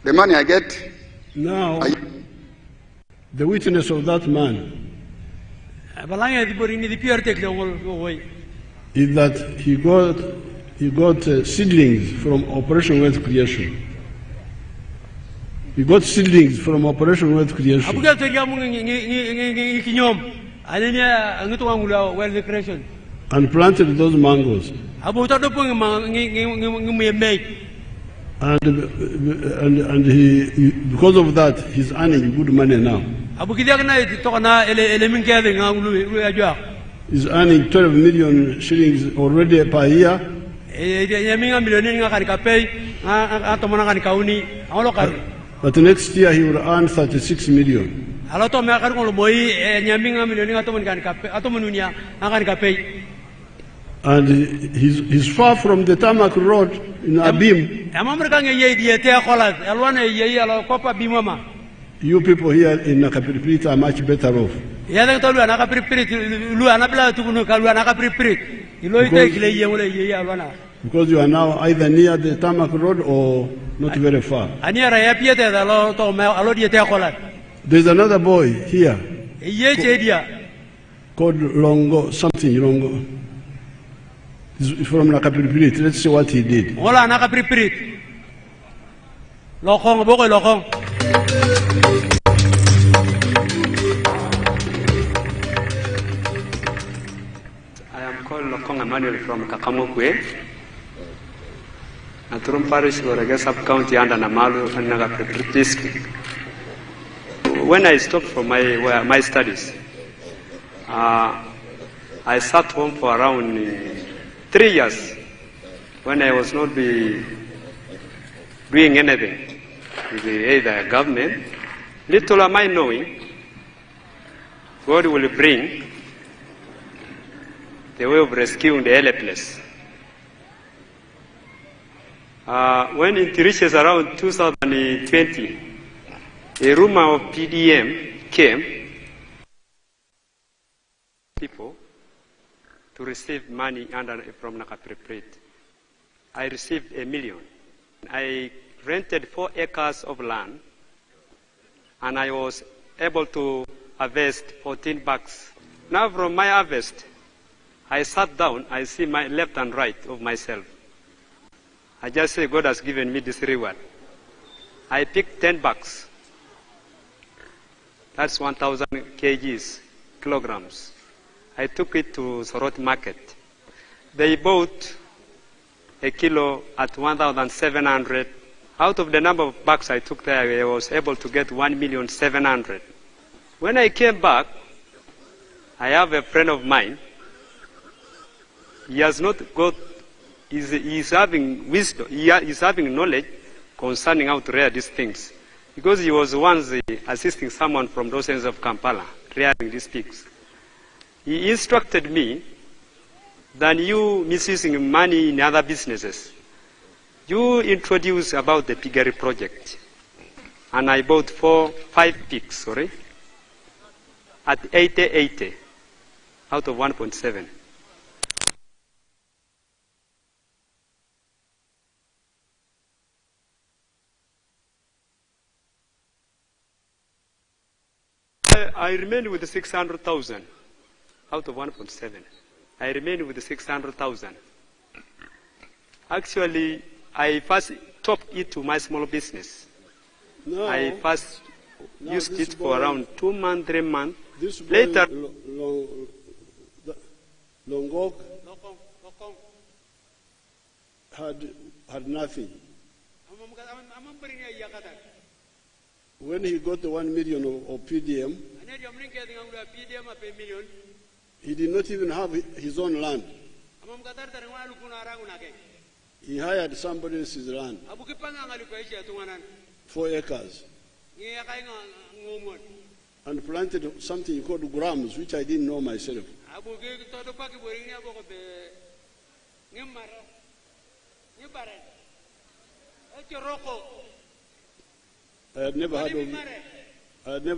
The money I get... Now, the witness of that man is that he got seedlings from Operation Wealth Creation. He got seedlings from Operation Wealth Creation. And planted those mangoes. And he, because of that, he's earning good money now. He's earning 12 million shillings already per year. But next year he will earn 36 million. And he's far from the tarmac road in Abim. You people here in Nakapiripirita are much better off. Because you are now either near the tarmac road or not very far. There's another boy here called Longo, something Longo. He's from Nakapiripirit. Let's see what he did. I am called Lokong Emmanuel from Kakamokwe, Naturum Parish, Gorege Sub-County under Namalu and Nakapiripirit District. When I stopped from my studies, I sat home for around 3 years when I was not doing anything with either government. Little am I knowing, God will bring the way of rescuing the helpless. When it reaches around 2020, a rumor of PDM came people to receive money from Nakapiriprit. I received $1 million. I rented 4 acres of land, and I was able to harvest 14 bags. Now from my harvest, I sat down, I see my left and right of myself. I just say, God has given me this reward. I picked 10 bags. That's 1,000 kilograms. I took it to Soroti market. They bought a kilo at 1,700. Out of the number of bags I took there, I was able to get 1,700,000. When I came back, I have a friend of mine. He has not got, he's having wisdom, he's having knowledge concerning how to rear these things. Because he was once assisting someone from those ends of Kampala, rearing these pigs. He instructed me than you misusing money in other businesses. You introduced about the piggery project, and I bought 5 pigs, at 80 out of 1.7. I remained with the 600,000 out of 1.7. I remained with the 600,000. Actually, I first topped it to my small business. No, I first used it for around 2 months, 3 months. This boy, Later, Longok had nothing. When he got the 1 million of PDM, he did not even have his own land. He hired somebody else's land, 4 acres, and planted something called grams, which I didn't know myself. I had never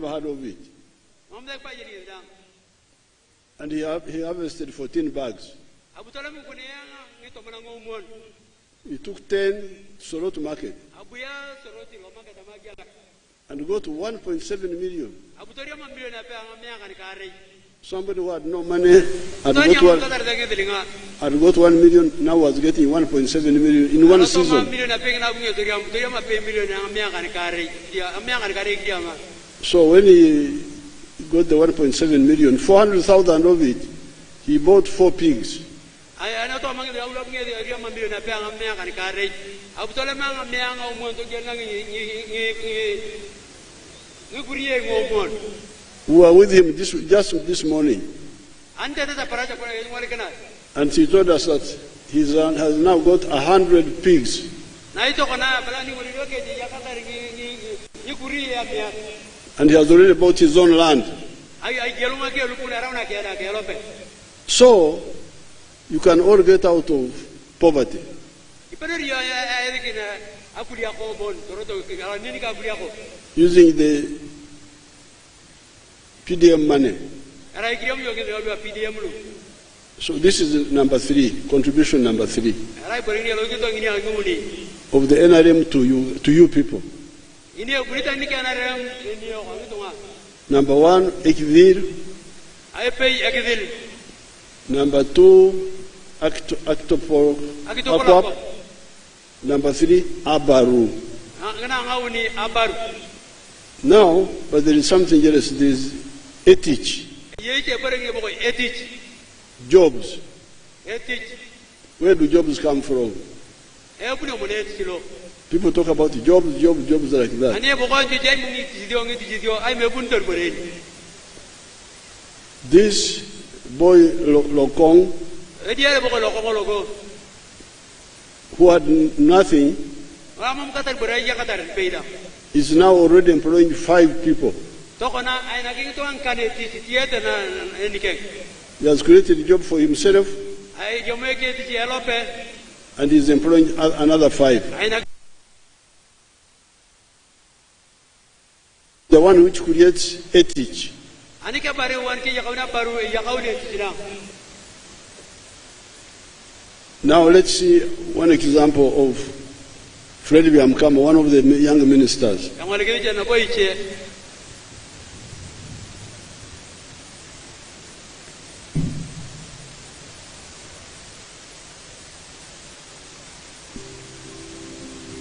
heard of it. And he harvested 14 bags. He took 10 to Sorot market and got 1.7 million. Somebody who had no money had got 1 million, now was getting 1.7 million in one season. So when he got the 1.7 million, 400,000 of it, he bought 4 pigs. We were with him just this morning. And he told us that he has now got 100 pigs. And he has already bought his own land. So, you can all get out of poverty. Using the PDM money. So this is number 3, contribution number 3 of the NRM to you people. Number 1, Ekvir. Number 2, Actopor. Number 3, Abaru. Now, but there is something else. There is Etich. Jobs. Where do jobs come from? People talk about jobs like that. This boy Lokong, who had nothing, is now already employing 5 people. He has created a job for himself and is employing another 5. The one which creates Etich. Now let's see one example of Fred Biamkama, one of the young ministers.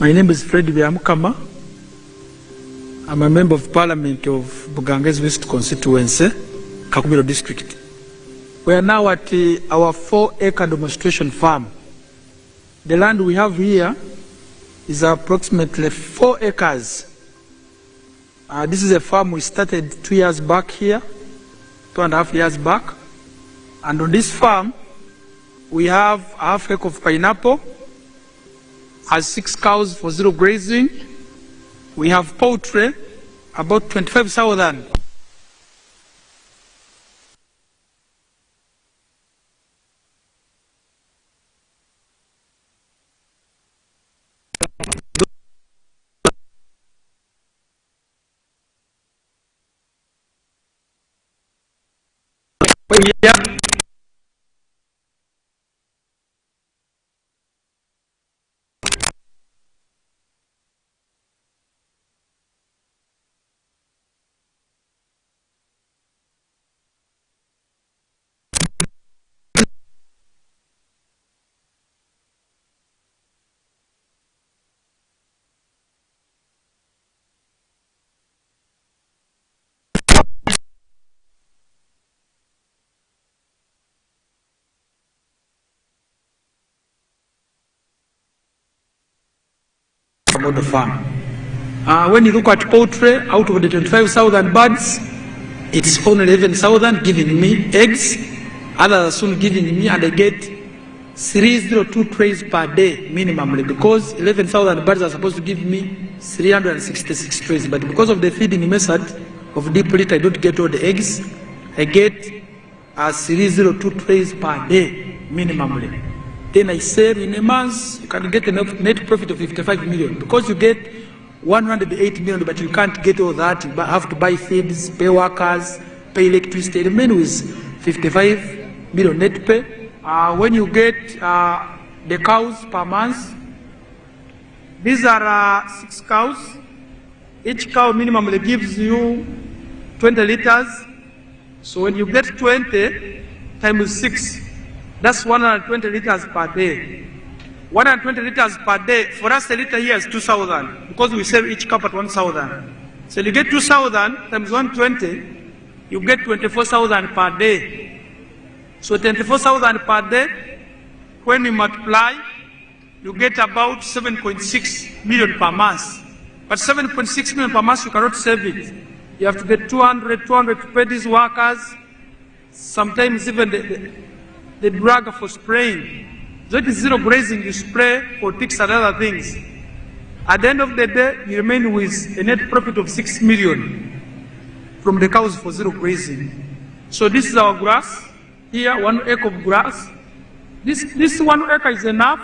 My name is Fred Biamkama. I'm a member of Parliament of Buganges West Constituency, Kakubiro District. We are now at our 4-acre demonstration farm. The land we have here is approximately 4 acres. This is a farm we started 2 years back here, 2.5 years back. And on this farm, we have a half acre of pineapple, has 6 cows for 0 grazing. We have poultry, about 25,000. about the farm. When you look at poultry, out of the 25,000 birds, it's only 11,000 giving me eggs. Others are soon giving me, and I get 302 trays per day minimally, because 11,000 birds are supposed to give me 366 trays. But because of the feeding method of deep litter, I don't get all the eggs. I get 302 trays per day minimally. Then I sell in a month, you can get a net profit of 55 million, because you get 108 million, but you can't get all that. You have to buy feeds, pay workers, pay electricity. It remains with 55 million net pay. When you get the cows per month, these are 6 cows. Each cow minimally gives you 20 liters. So when you get 20 times 6, that's 120 liters per day. 120 liters per day. For us, a liter here is 2,000, because we sell each cup at 1,000. So you get 2,000 times 120, you get 24,000 per day. So 24,000 per day, when you multiply, you get about 7.6 million per month. But 7.6 million per month, you cannot save it. You have to get 200 to pay these workers, sometimes even the drug for spraying. So it is zero grazing, you spray for ticks and other things. At the end of the day, you remain with a net profit of 6 million from the cows for zero grazing. So this is our grass. Here, 1 acre of grass. This 1 acre is enough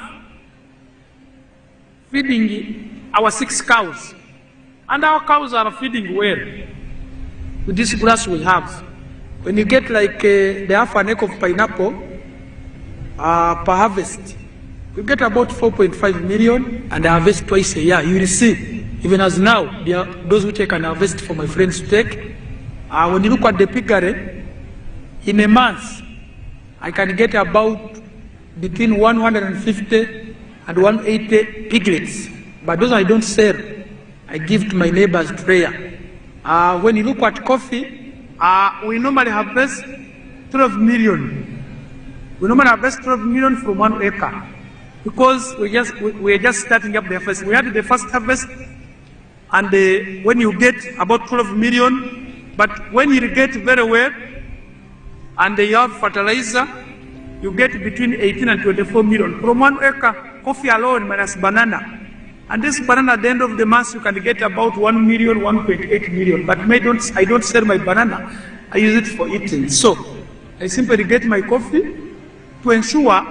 feeding our 6 cows. And our cows are feeding well with this grass we have. When you get like the half an acre of pineapple, per harvest, you get about 4.5 million, and I harvest twice a year. You will see, even as now, there are those who take and harvest for my friends to take. When you look at the piggery, in a month, I can get about between 150 and 180 piglets. But those I don't sell, I give to my neighbors to prayer. When you look at coffee, we normally harvest 12 million. We normally harvest 12 million from 1 acre, because we are just starting up the first. We had the first harvest, and when you get about 12 million, but when you irrigate very well, and you have fertilizer, you get between 18 and 24 million. From 1 acre, coffee alone minus banana. And this banana, at the end of the month, you can get about 1 million, 1.8 million. But I don't sell my banana. I use it for eating. So I simply get my coffee to ensure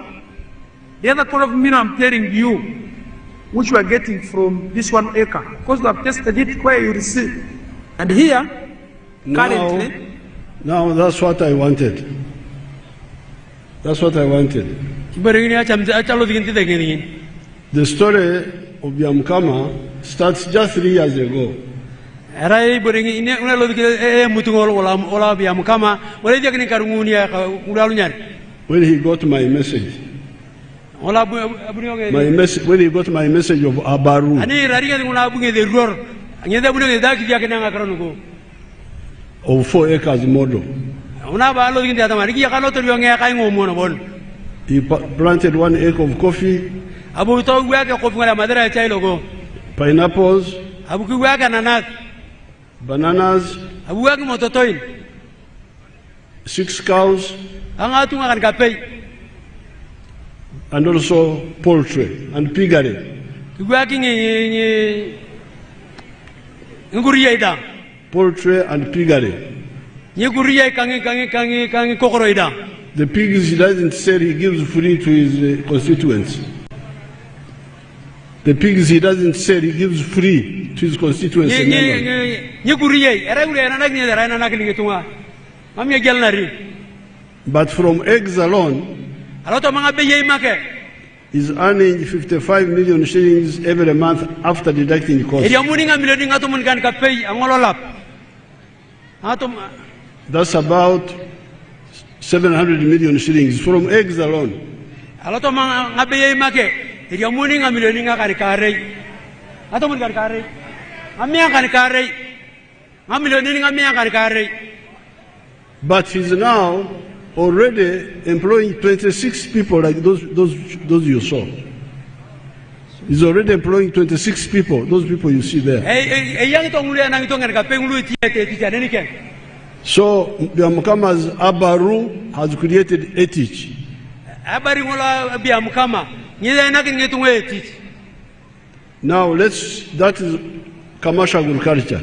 the other 12 million I'm telling you, which we are getting from this 1 acre, because we have tested it where you receive. And here, currently... Now that's what I wanted. That's what I wanted. The story of Yamkama starts just 3 years ago. When he got my message. When he got my message of Abaru. Of 4 acres model. He planted 1 acre of coffee, pineapples, bananas, 6 cows, and also poultry and piggery. Poultry and piggery. The pigs he doesn't sell, he gives free to his constituents. The pigs he doesn't sell, he gives free to his constituents. But from eggs alone, is earning 55 million shillings every month after deducting costs. That's about 700 million shillings from eggs alone. But he's now already employing 26 people like those you saw. He's already employing 26 people, those people you see there. So Biamukama's Abaru has created ethics. Now that is commercial agriculture.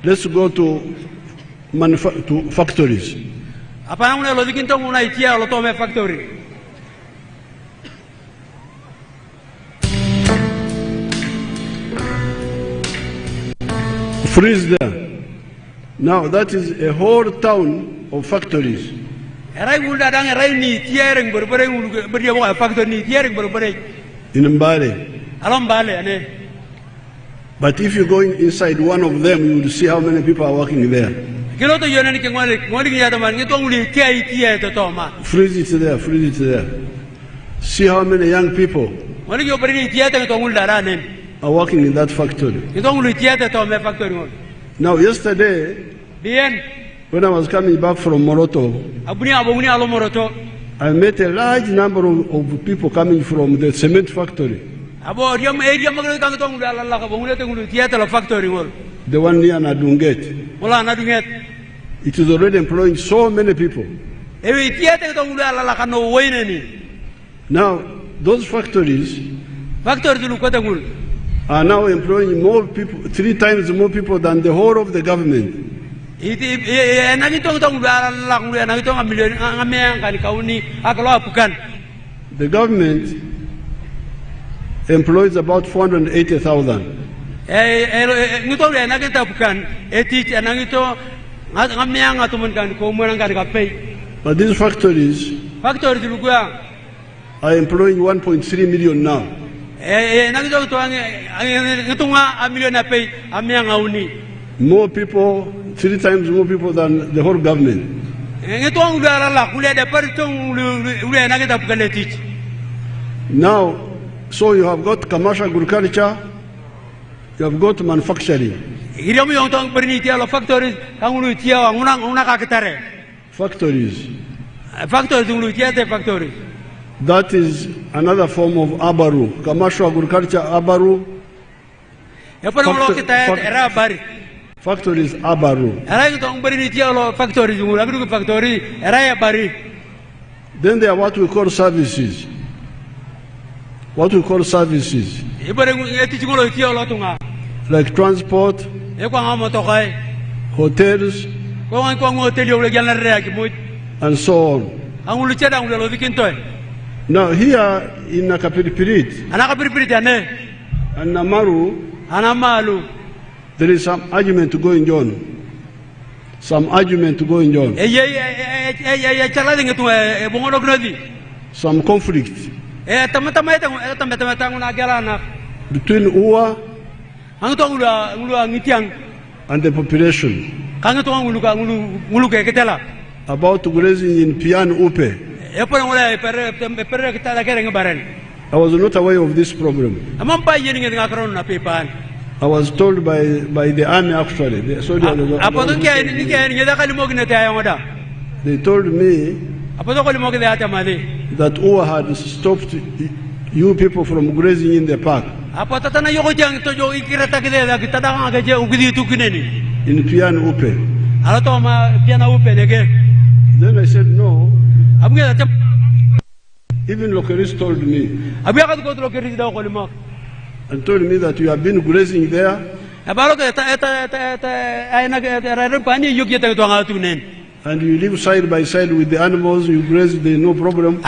Let's go to factories. Freeze there. Now that is a whole town of factories. In Mbale. But if you go inside one of them, you will see how many people are working there. Freeze it there, freeze it there. See how many young people are working in that factory. Now yesterday, when I was coming back from Moroto, I met a large number of people coming from the cement factory. The one near Nadunget. It is already employing so many people. Now, those factories are now employing more people, 3 times more people than the whole of the government. The government employs about 480,000. But these factories are employing 1.3 million now. More people, 3 times more people than the whole government. Now, so you have got commercial agriculture, you have got manufacturing. Factories. That is another form of Abaru. Commercial agriculture, Abaru. Factories, Abaru. Then there are what we call services. What we call services. Like transport, hotels, and so on. Now here in Nakapiripirit and Namaru, there is some argument going on. Some conflict between UWA and the population about grazing in Pian Upe. I was not aware of this problem. I was told by the army actually. They told me that UWA had stopped you people from grazing in the park. In Pian Upe. Then I said no. Even Lokeris told me. And told me that you have been grazing there. And you live side by side with the animals, you graze, there no problem.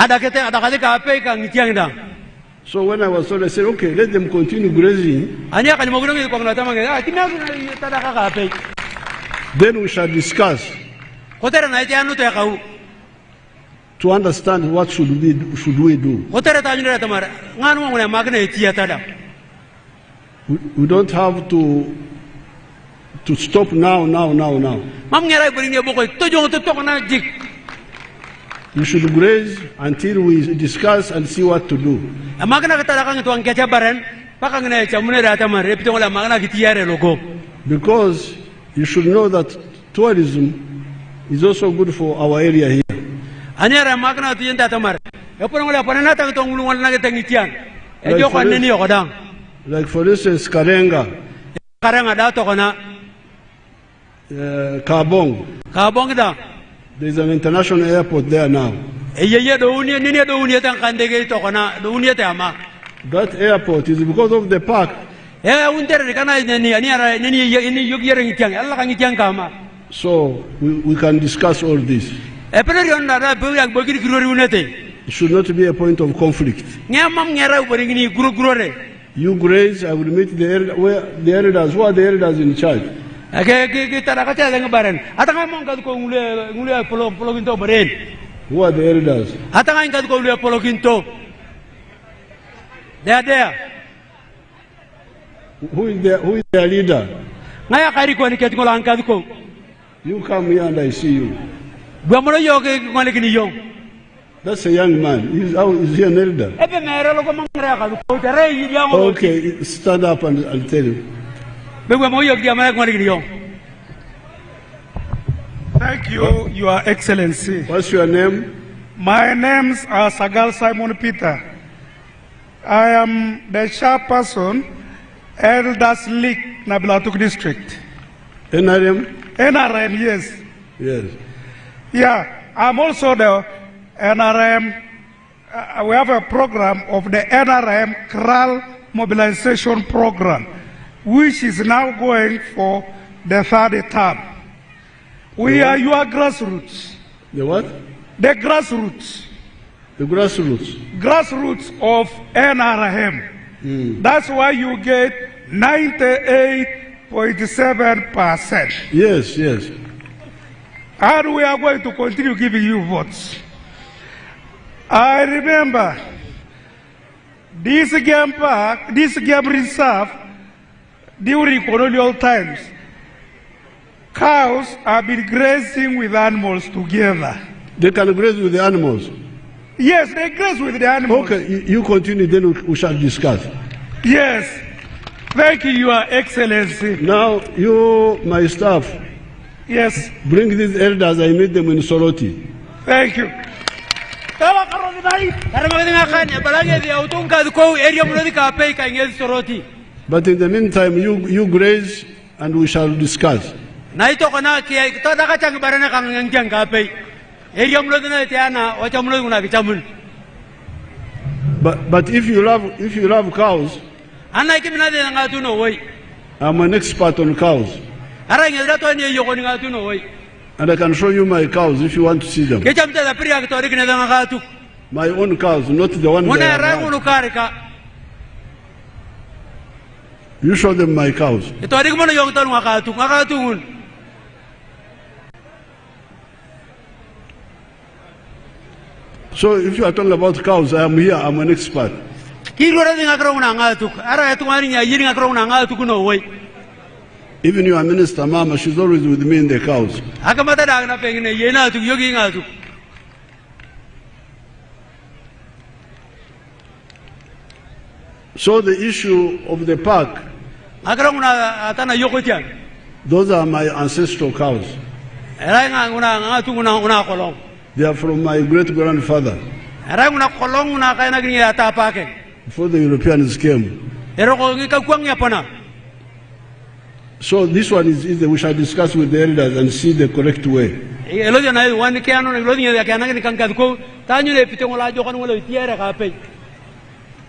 So when I was told, I said, okay, let them continue grazing. Then we shall discuss to understand what should we do. We don't have to stop now. We should graze until we discuss and see what to do. Because you should know that tourism is also good for our area here. Like for instance, Karenga, Kabong. There's an international airport there now. That airport is because of the park. So we can discuss all this. It should not be a point of conflict. You graze, I will meet the elders. Who are the elders in charge? Who are the elders? They are there. Who is their leader? You come here and I see you. That's a young man. Is he an elder? Okay, stand up and tell him. Thank you, Your Excellency. What's your name? My name's Sagal Simon Peter. I am the chairperson, Elders League, Nabilatuk District. NRM? NRM, yes. Yes. Yeah, I'm also the NRM. We have a program of the NRM Kral Mobilization Program, which is now going for the third term. We are your grassroots. The what? The grassroots. The grassroots. Grassroots of NRM. That's why you get 98.7%. Yes, yes. And we are going to continue giving you votes. I remember this game park, this game reserve, during colonial times, cows have been grazing with animals together. They can graze with the animals? Yes, they graze with the animals. Okay, you continue, then we shall discuss. Yes. Thank you, Your Excellency. Now, you, my staff. Yes. Bring these elders, I met them in Soroti. Thank you. But in the meantime, you graze and we shall discuss. But if you love cows, I'm an expert on cows. And I can show you my cows if you want to see them. My own cows, not the one that I have. You show them my cows. So if you are talking about cows, I am here, I'm an expert. Even your minister, Mama, she's always with me in the cows. So the issue of the park, those are my ancestral cows. They are from my great-grandfather. Before the Europeans came. So this one is easy. We shall discuss with the elders and see the correct way.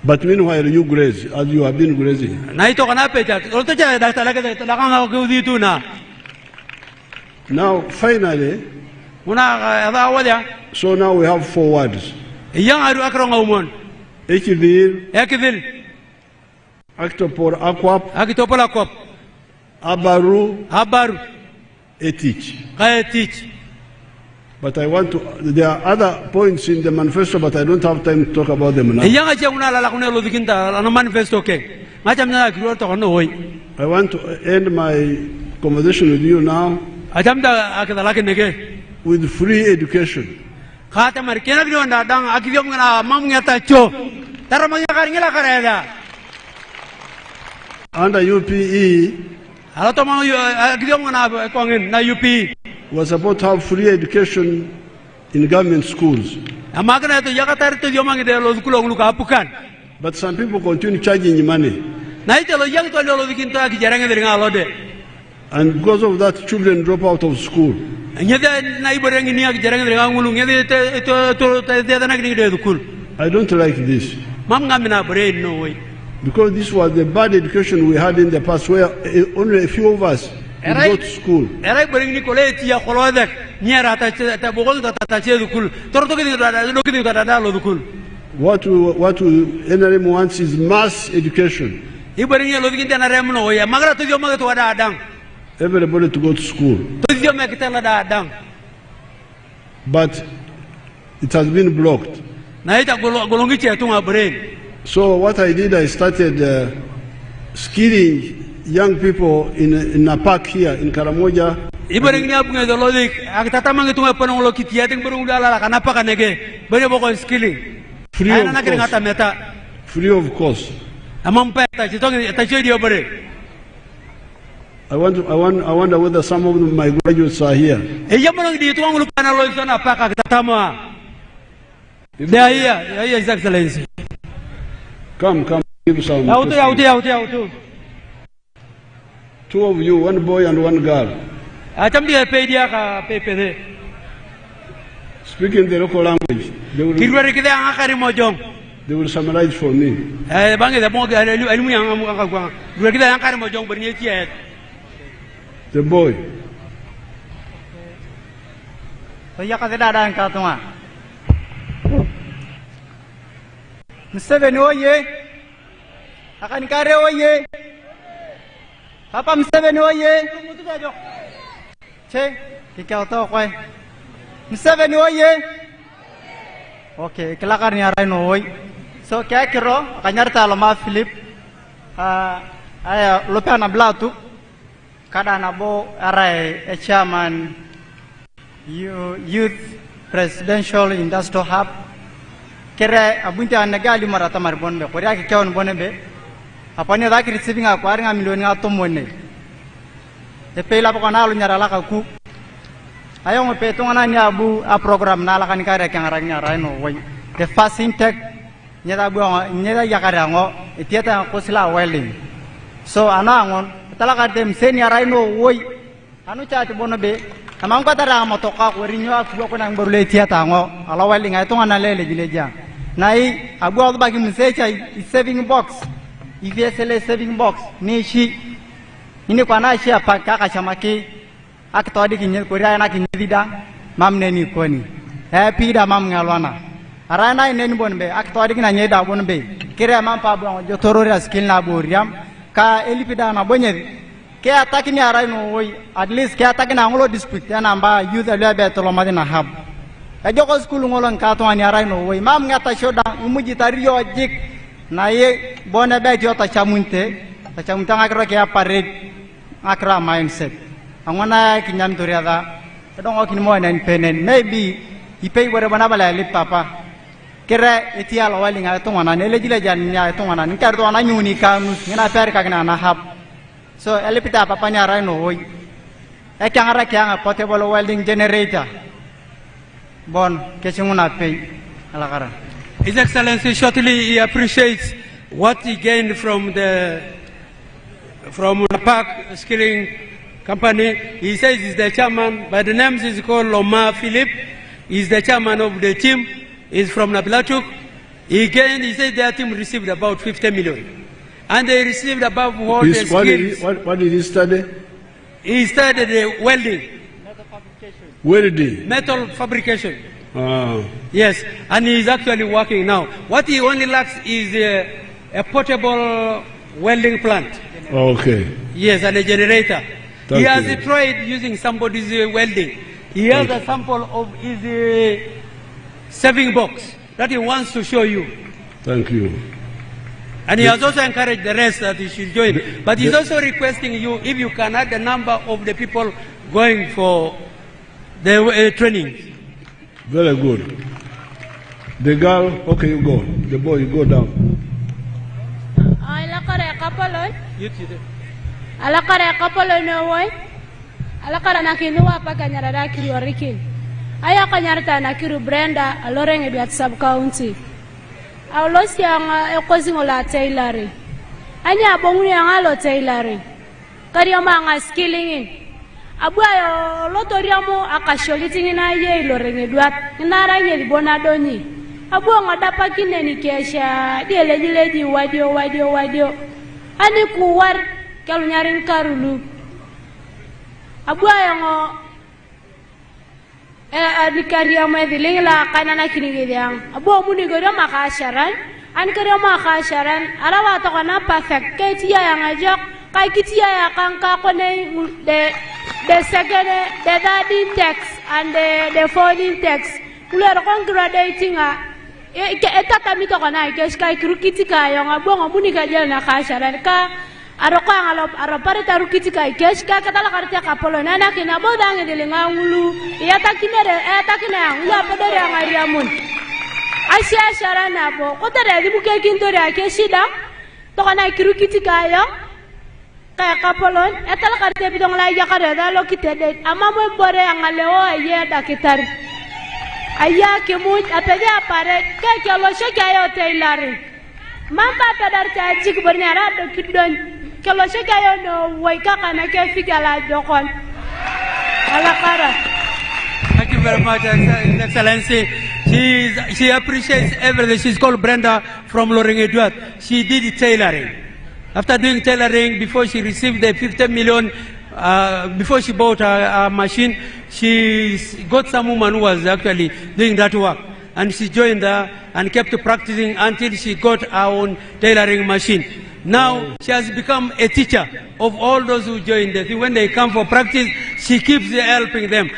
But meanwhile, you graze, as you have been grazing. Now, finally, so now we have 4 words. Ekivil. Ekivil. Actopor Aquap. Actopor Aquap. Abaru. Abaru. Etich. Etich. But I want to, there are other points in the manifesto, but I don't have time to talk about them now. I want to end my conversation with you now with free education. Under UPE, we're supposed to have free education in government schools. But some people continue charging money. And because of that, children drop out of school. I don't like this. Because this was the bad education we had in the past, where only a few of us would go to school. What NRM wants is mass education. Everybody to go to school. But it has been blocked. So what I did, I started skilling young people in a park here in Karamoja. Free of cost. I wonder whether some of my graduates are here. They are here, His Excellency. Come, give some. Two of you, one boy and one girl. Speaking the local language. They will summarize for me. The boy. Museveni oye. Akanikare oye. Papa Museveni oye. Che, kikauto kwe. Museveni oye. Okay, kelakar ni arai no oye. So kaya kiro akanyarta alama Philip. Aya lope Nabilatuk. Kada nabo arai chairman Youth Presidential Industrial Hub. Kere abunti anagali marata marbonbe korea ke kewon bonbe apanya da receiving akwari nga milioni nga tomone e pela ko na lu nyara la ka ku ayo mo pe to ngana ni abu a program na la kan kare kan rang nyara no way the first intake nyada bu nyada yakara ngo etiata ko sila welding so ana ngon talaka dem senior right no way anu chaati bonbe amang ko tara mo to ka ko rinyo aku ko nang borule etiata ngo ala welding ay to ngana lele gileja nai abu adu bagi msecha saving box ivsele saving box ni shi ini kwa na shi apa kaka chamaki akitodi kinye korea na kinye dida mamne ni koni pida mam ngalwana arana neni bonbe akitodi kina nyeda bonbe kire mam pa bon jo torora skill na boriam ka elipida na bonye ke ataki ni arai no oi at least ke ataki na ngolo district ya namba youth lebe to lo madina hab Ejoko school ngolon kato ani arai no way mam ngata shoda umuji tariyo jik na ye bone be jota chamunte ngakro ke apare akra mindset angona kinyam turiada edongo kinmo enen penen maybe ipei wore bana bala li papa kere etia lo wali nga to wana nele jile jan nya to wana nkar to wana nyuni kanus ngina fer ka gina na hab so elipita papa nya arai no way e kyangara kyanga portable welding generator Bon, Keshimuna pay Alakara. His Excellency shortly he appreciates what he gained from the Park Skilling Company. He says he's the chairman, by the names is called Loma Philip. He's the chairman of the team. He's from Nabilatuk. He said their team received about 50 million. And they received above all the skills. What did he study? He studied welding. Welding. Metal fabrication. Yes, and he's actually working now. What he only lacks is a portable welding plant. Okay. Yes, and a generator. Thank he has you. tried using somebody's welding. He has a sample of his saving box that he wants to show you. Thank you. And he has also encouraged the rest that you should join. But he's also requesting you, if you can add the number of the people going for the training. Very good. The girl, okay, you go. The boy, you go down. Alakara kapolo no way. Alakara nakinua paka nyarada kiri orikin. Aya kanyarta na kiri Brenda alorenge biat sub county. Aulosi ang ekozingola tailoring. Anya abonguni ang alo tailoring. Kariama ang skilling in. Abuayo lotoriamo akasholiting na ye ilorenge duat. Inara ye libona doni. Abu ang adapa kineni kesha. Dieleji wadio. Ani kuwar kalunyarin karulu. Abuayo ngo adikariamo ediling la kanana kinigediang. Abu muni godo makasharan. An kariamo makasharan. Arawa to kana perfect. Kaitia yang ajak. Kai kitia ya kanka kone the second the third text and the fourth text. Kula rokon graduating eta tamito kana kai krukitika yang abu ngomuni kajal na kasharan ka aroko ang aropare tarukitika ka katala kartia kapolo nana kina bodang edelinga ngulu eta kina ngulu apodere angariamun asia sharana bo kotare dibuke kintori akeshida to kana krukitika yo kaya kapolon etala kartia bidong la yakare dalo kitede amamo bore angaleo aye dakitar aya kemut apega pare ke lo sheke ayo tailari mamba pedar ta jik bornyara do kidon ke lo sheke ayo no waika kana ke figala jokon ala kara. Thank you very much, Excellency. She appreciates everything. She's called Brenda from Loring Edward. She did tailoring. After doing tailoring, before she received the 50 million, before she bought a machine, she got some woman who was actually doing that work. And she joined her and kept practicing until she got her own tailoring machine. Now she has become a teacher of all those who joined her. When they come for practice, she keeps helping them.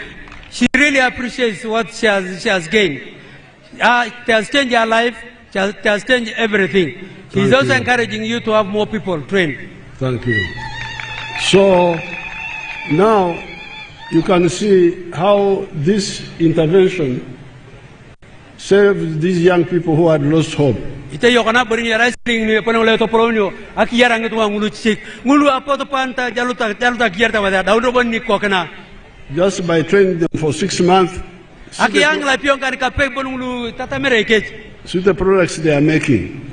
She really appreciates what she has gained. It has changed her life. It has changed everything. She's also encouraging you to have more people trained. Thank you. So now you can see how this intervention saved these young people who had lost hope. Just by training them for 6 months, see the products they are making.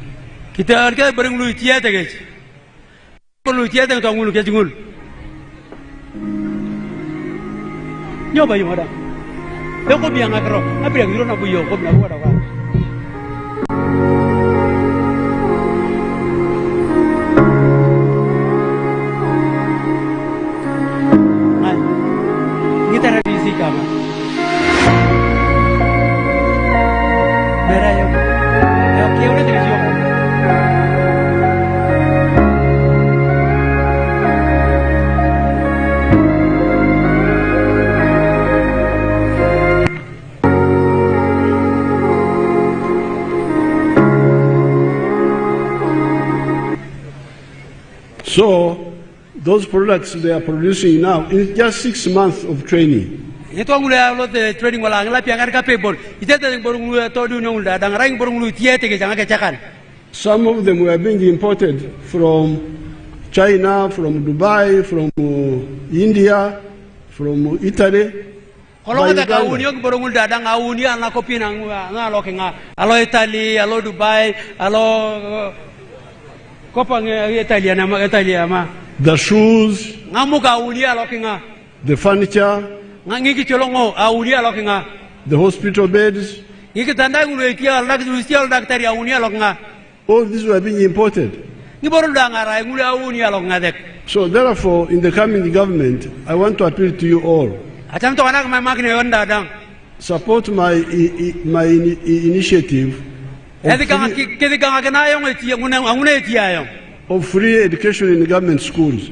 So, those products they are producing now, in just 6 months of training. Some of them were being imported from China, from Dubai, from India, from Italy. The shoes, the furniture, the hospital beds, all these were being imported. So therefore, in the coming government, I want to appeal to you all. support my initiative of free education in government schools.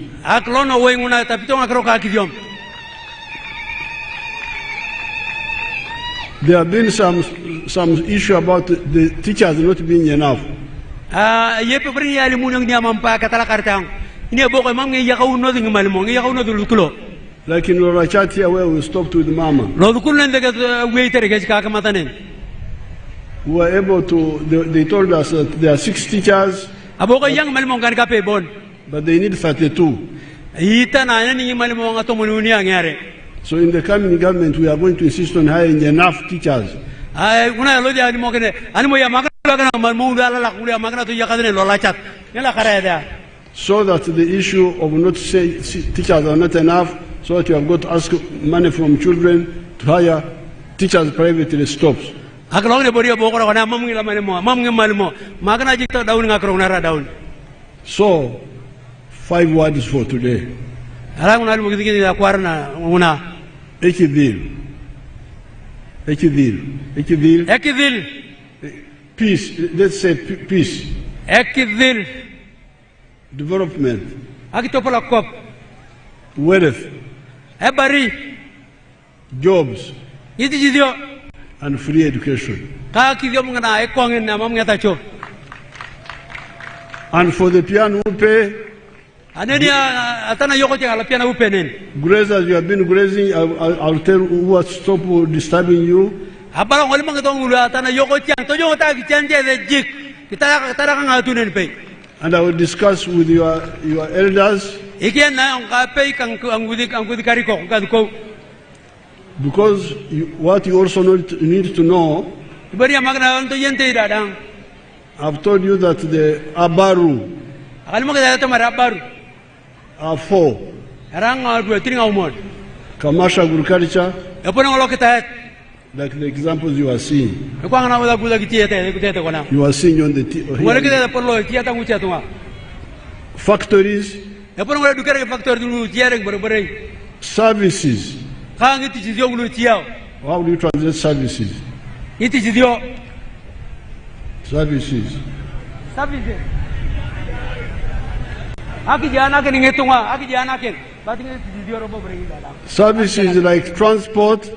There have been some issue about the teachers not being enough. Like in Rorachat here where we stopped with Mama. We were able to, they told us that there are 6 teachers, but they need 32. So in the coming government, we are going to insist on hiring enough teachers. So that the issue of not saying teachers are not enough, so that you have got to ask money from children to hire teachers privately stops. So, 5 words for today. Ekidil. Peace. Let's say peace. Ekidil. Development. Wealth. Jobs. And free education. And for the piano who pay, grazers, you have been grazing, I'll tell who will stop disturbing you. And I will discuss with your elders. Because what you also need to know, I've told you that the Abaru are 4. Commercial agriculture, like the examples you are seeing. You are seeing on the factories, services. How do you translate services? Services. Services like transport.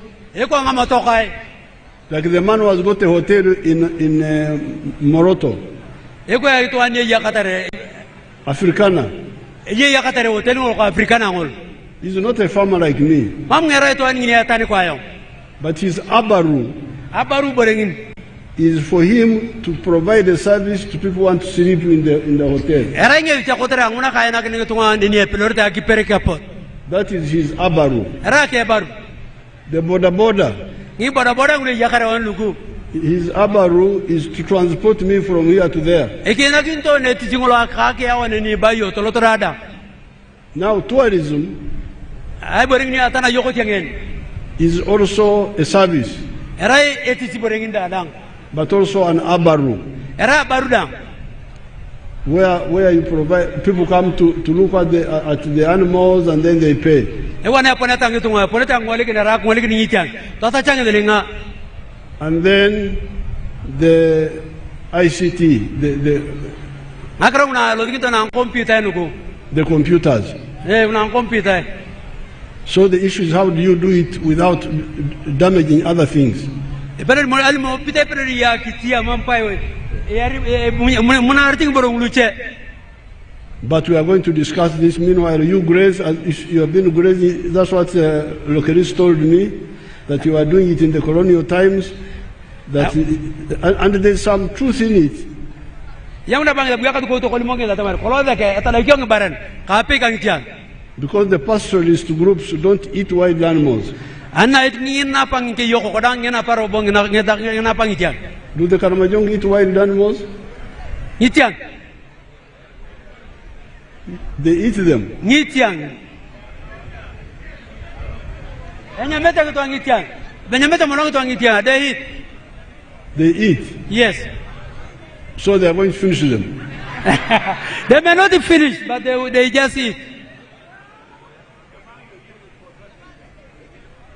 Like the man who has got a hotel in Moroto. Africana. He's not a farmer like me. But his Abaru is for him to provide a service to people who want to sleep in the hotel. That is his Abaru. The border. His Abaru is to transport me from here to there. Now tourism is also a service, but also an Abaru, where you provide, people come to look at the animals and then they pay. And then the ICT, the computers. So the issue is, how do you do it without damaging other things? But we are going to discuss this. Meanwhile, you graze, you have been grazing. That's what localists told me, that you are doing it in the colonial times. That and there's some truth in it. Because the pastoralist groups don't eat wild animals. Do the Karamajong eat wild animals? They eat them. They eat. Yes. So they are going to finish them. They may not finish, but they just eat.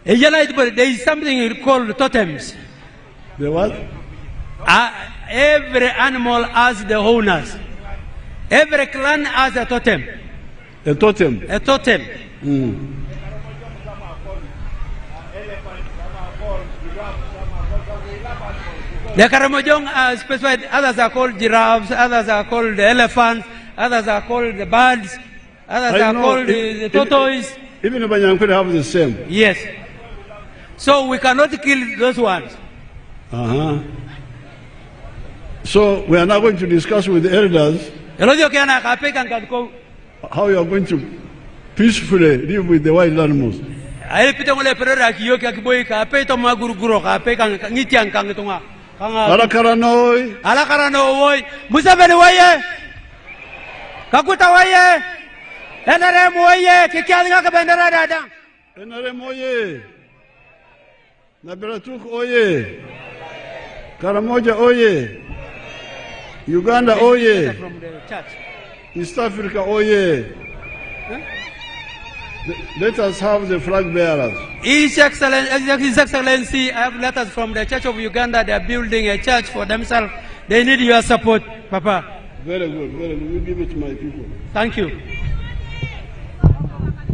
There is something called totems. The what? Every animal has the owners. Every clan has a totem. A totem? A totem. The Karamojong are specified, others are called giraffes, others are called the elephants, others are called the birds, others are called the tortoise. Even the Banyankwere have the same. Yes. So we cannot kill those ones. So we are now going to discuss with the elders how you are going to peacefully live with the wild animals. Alakaranoi. Alakaranoi. Museveni waye. Kakuta waye. NRM waye. Kikialinga kabendera dada. NRM oye. Nabilatuk oye. Karamoja oye. Uganda oye. From the church. East Africa oye. Let us have the flag bearers. His Excellency, I have letters from the Church of Uganda. They are building a church for themselves. They need your support, Papa. Very good, very good. We give it to my people. Thank you.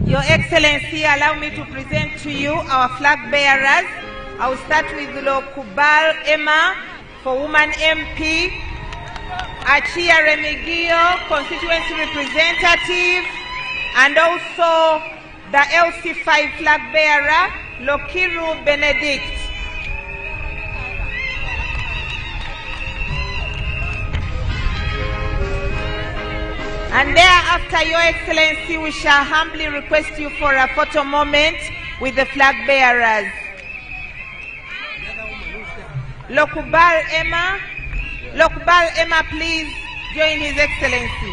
Your Excellency, allow me to present to you our flag bearers. I will start with Lokubal Emma for Woman MP, Achia Remigio, Constituency Representative, and also the LC5 flag bearer, Lokiru Benedict. And thereafter, Your Excellency, we shall humbly request you for a photo moment with the flag bearers. Lokubal Emma, please join His Excellency.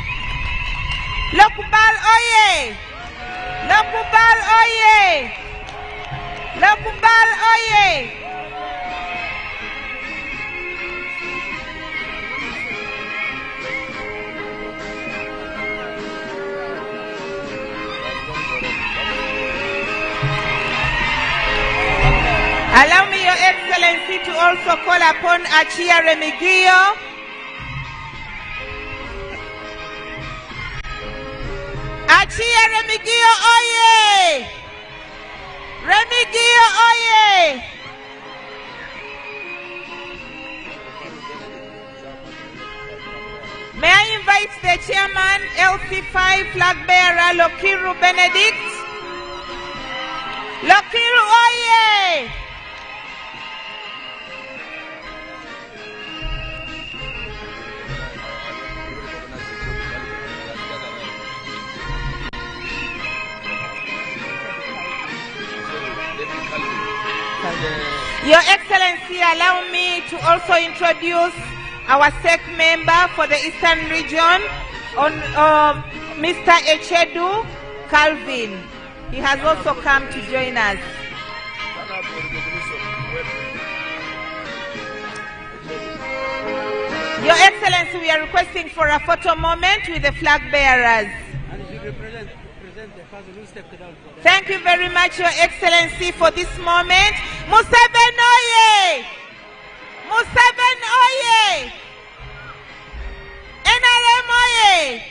Lokubal oye! Lokubal oye! Lokubal oye! Allow me, Your Excellency, to also call upon Achia Remigio. Achia Remigio oye! Remigio oye! May I invite the chairman, LC5 flag bearer, Lokiru Benedict? Lokiru oye! Your Excellency, allow me to also introduce our SEC member for the Eastern region, Mr. Echedu Calvin. He has also come to join us. Your Excellency, we are requesting for a photo moment with the flag bearers. Thank you very much, Your Excellency, for this moment. Museveni oye! Museveni oye! NRM oye!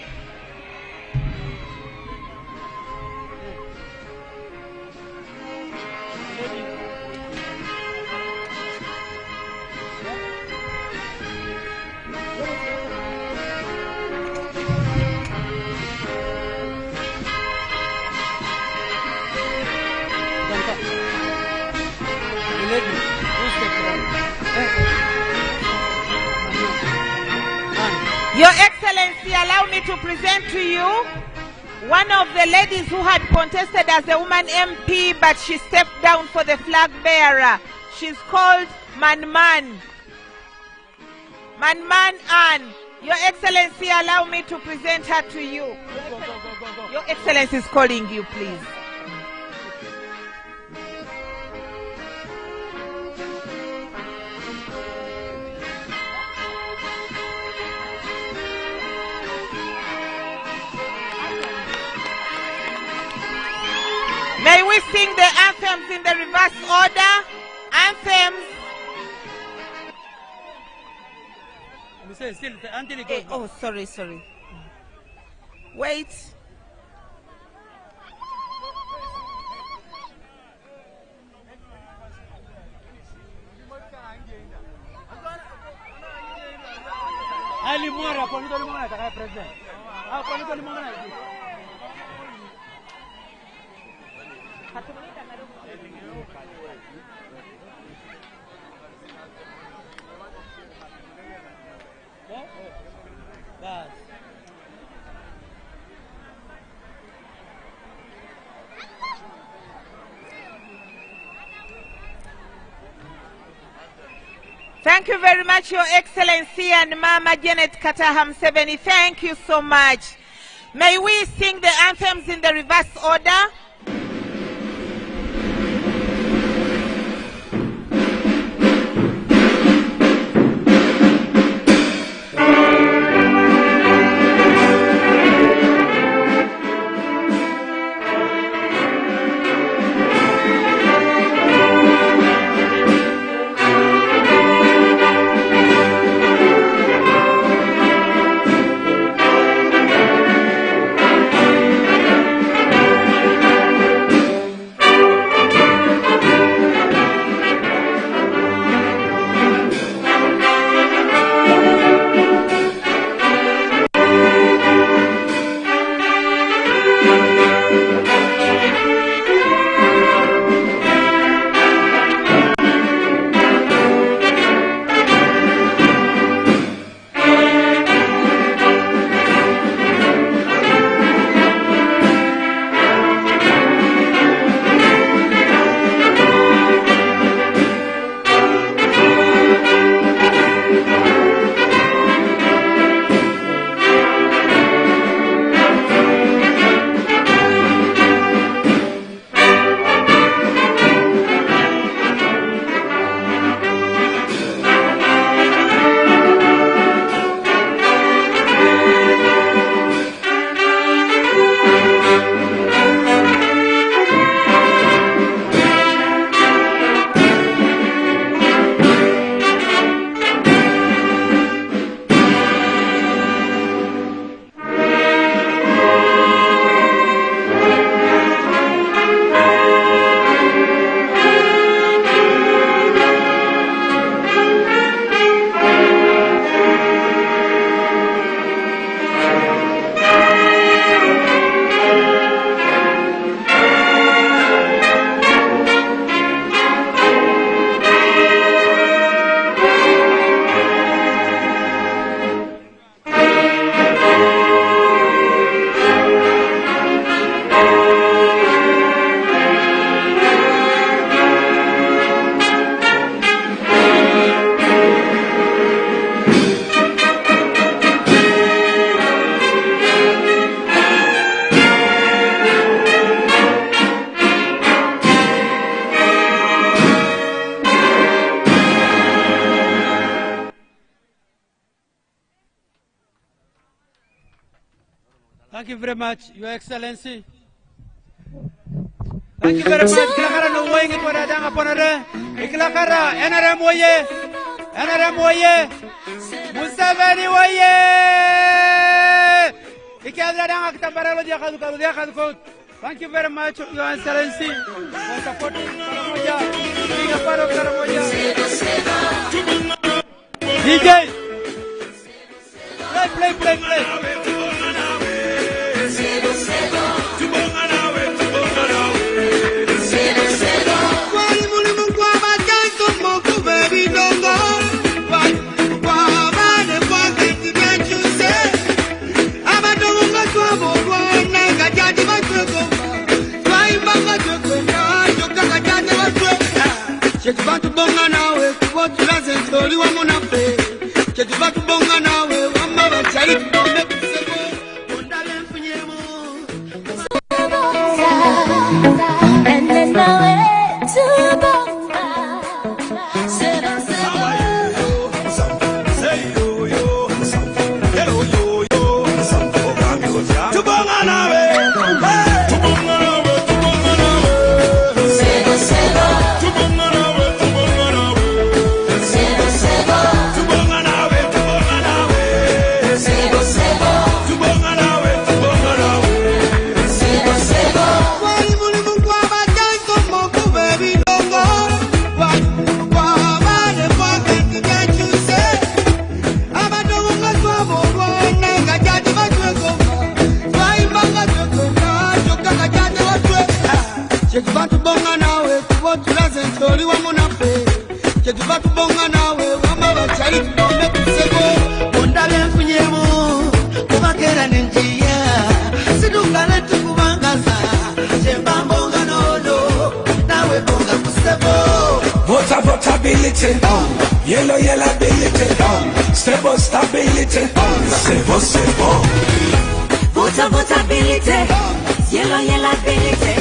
Your Excellency, allow me to present to you one of the ladies who had contested as a woman MP, but she stepped down for the flag bearer. She's called Manman Ann. Your Excellency, allow me to present her to you. Your Excellency is calling you, please. May we sing the anthems in the reverse order. Anthems. Oh, sorry. Wait. Thank you very much, Your Excellency and Mama Janet Kataha Museveni. Thank you so much. May we sing the anthems in the reverse order? Thank you very much, Your Excellency. Thank you very much. Kilakara no way ngi toda danga ponade. Kilakara NRM waye. NRM waye. Museveni waye. Ikadra danga kitambara lo dia kadu. Thank you very much, Your Excellency, for supporting Karamoja. Being a part of Karamoja. DJ. Play. Yellow, yellow ability. Stable stability. Sebo, sebo. Voter, votability. Yellow, yellow ability.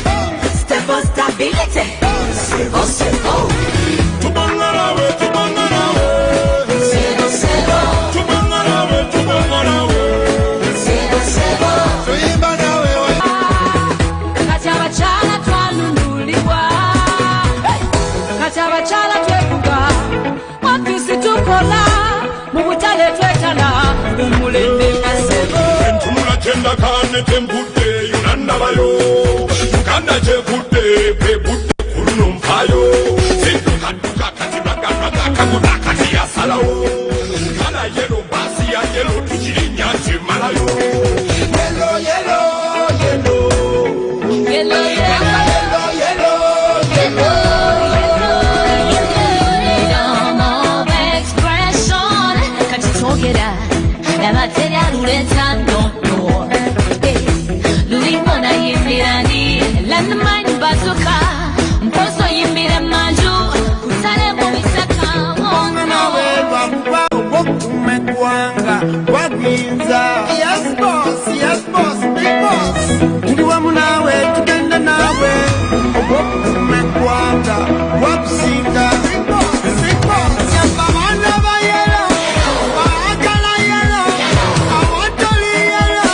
Stable stability. Sebo, sebo. Tubangarawe, tubangarawe. Sebo, sebo. Tubangarawe, tubangarawe. Sebo, sebo. Tuyibanawe. Kati abachala twanunuliwa. Kati abachala twevuga. Wakisi tukola. Mubutale twetala. Umulembe kasebo. Entunula chenda kane tembude. Yunanda bayo. Yuganda chebude. Pebude kuruno mpayo. Senduka katibaga kamuda kati ya salao. Kala yelo basi ya yelo tuchirinya chimalayo. Yellow, yellow, yellow. Yellow, yellow. Yes boss, big boss. Tuliwa munawe, tugenda nawe. Mekwanga, wapsinga. Big boss. Yambamana ba yellow, baakala yellow, awatoli yellow,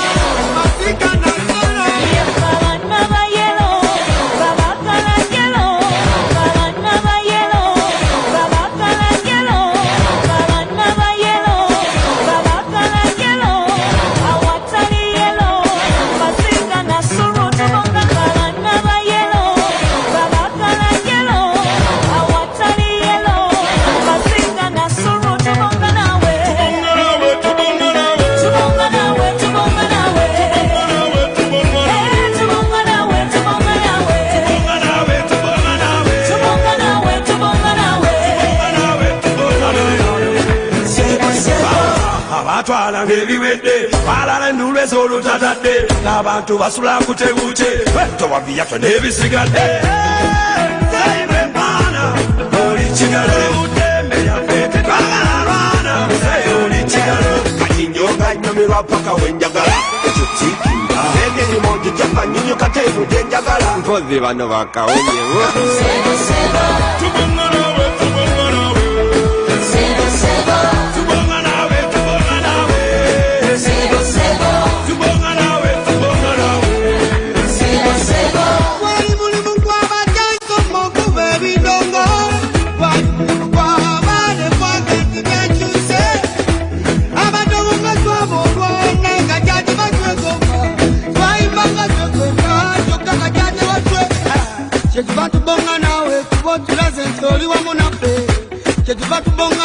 masika na solo. Yambamana ba yellow, baakala yellow, yambamana ba yellow, baakala yellow, yambamana ba yellow, baakala yellow, awatoli yellow, masika na solo. Tubonga yambamana ba yellow, baakala yellow, awatoli yellow, masika na solo. Tubonga nawe, tubonga nawe, tubonga nawe, tubonga nawe, tubonga nawe, tubonga nawe, tubonga nawe, tubonga nawe. Abatwala ngebiwedde balala endulu ez'olutatadde n'abantu basula kutebuke towabiyato n'ebisigadde zaibe mbaana oli kigalo mutembe yaffe tetwagala lwana muzeeyo oli kigalo kanyinyoga nnyumirwa paka wenjagala ekyo kikinda engirimo gitema nnyinyo kateefu gyenjagala mpozi bano bakawonyewo Sebo, sebo. tubonga nawe tubonga nawe Sebo, sebo. tubonga nawe tubonga nawe Sebo, sebo. tubonga nawe tubonga nawe Sebo, sebo. wali mulimu gw'abajjanso mukube ebidongo wali mulimu gw'abaana ebwagezi byekyuse abadongo nga twabulwana nga jati batwegomba twayimbanga twegomba kyokka nga jati batweka kyetuva tubonga nawe tuba otulaze nti oli wamu naffe kyetuva tubonga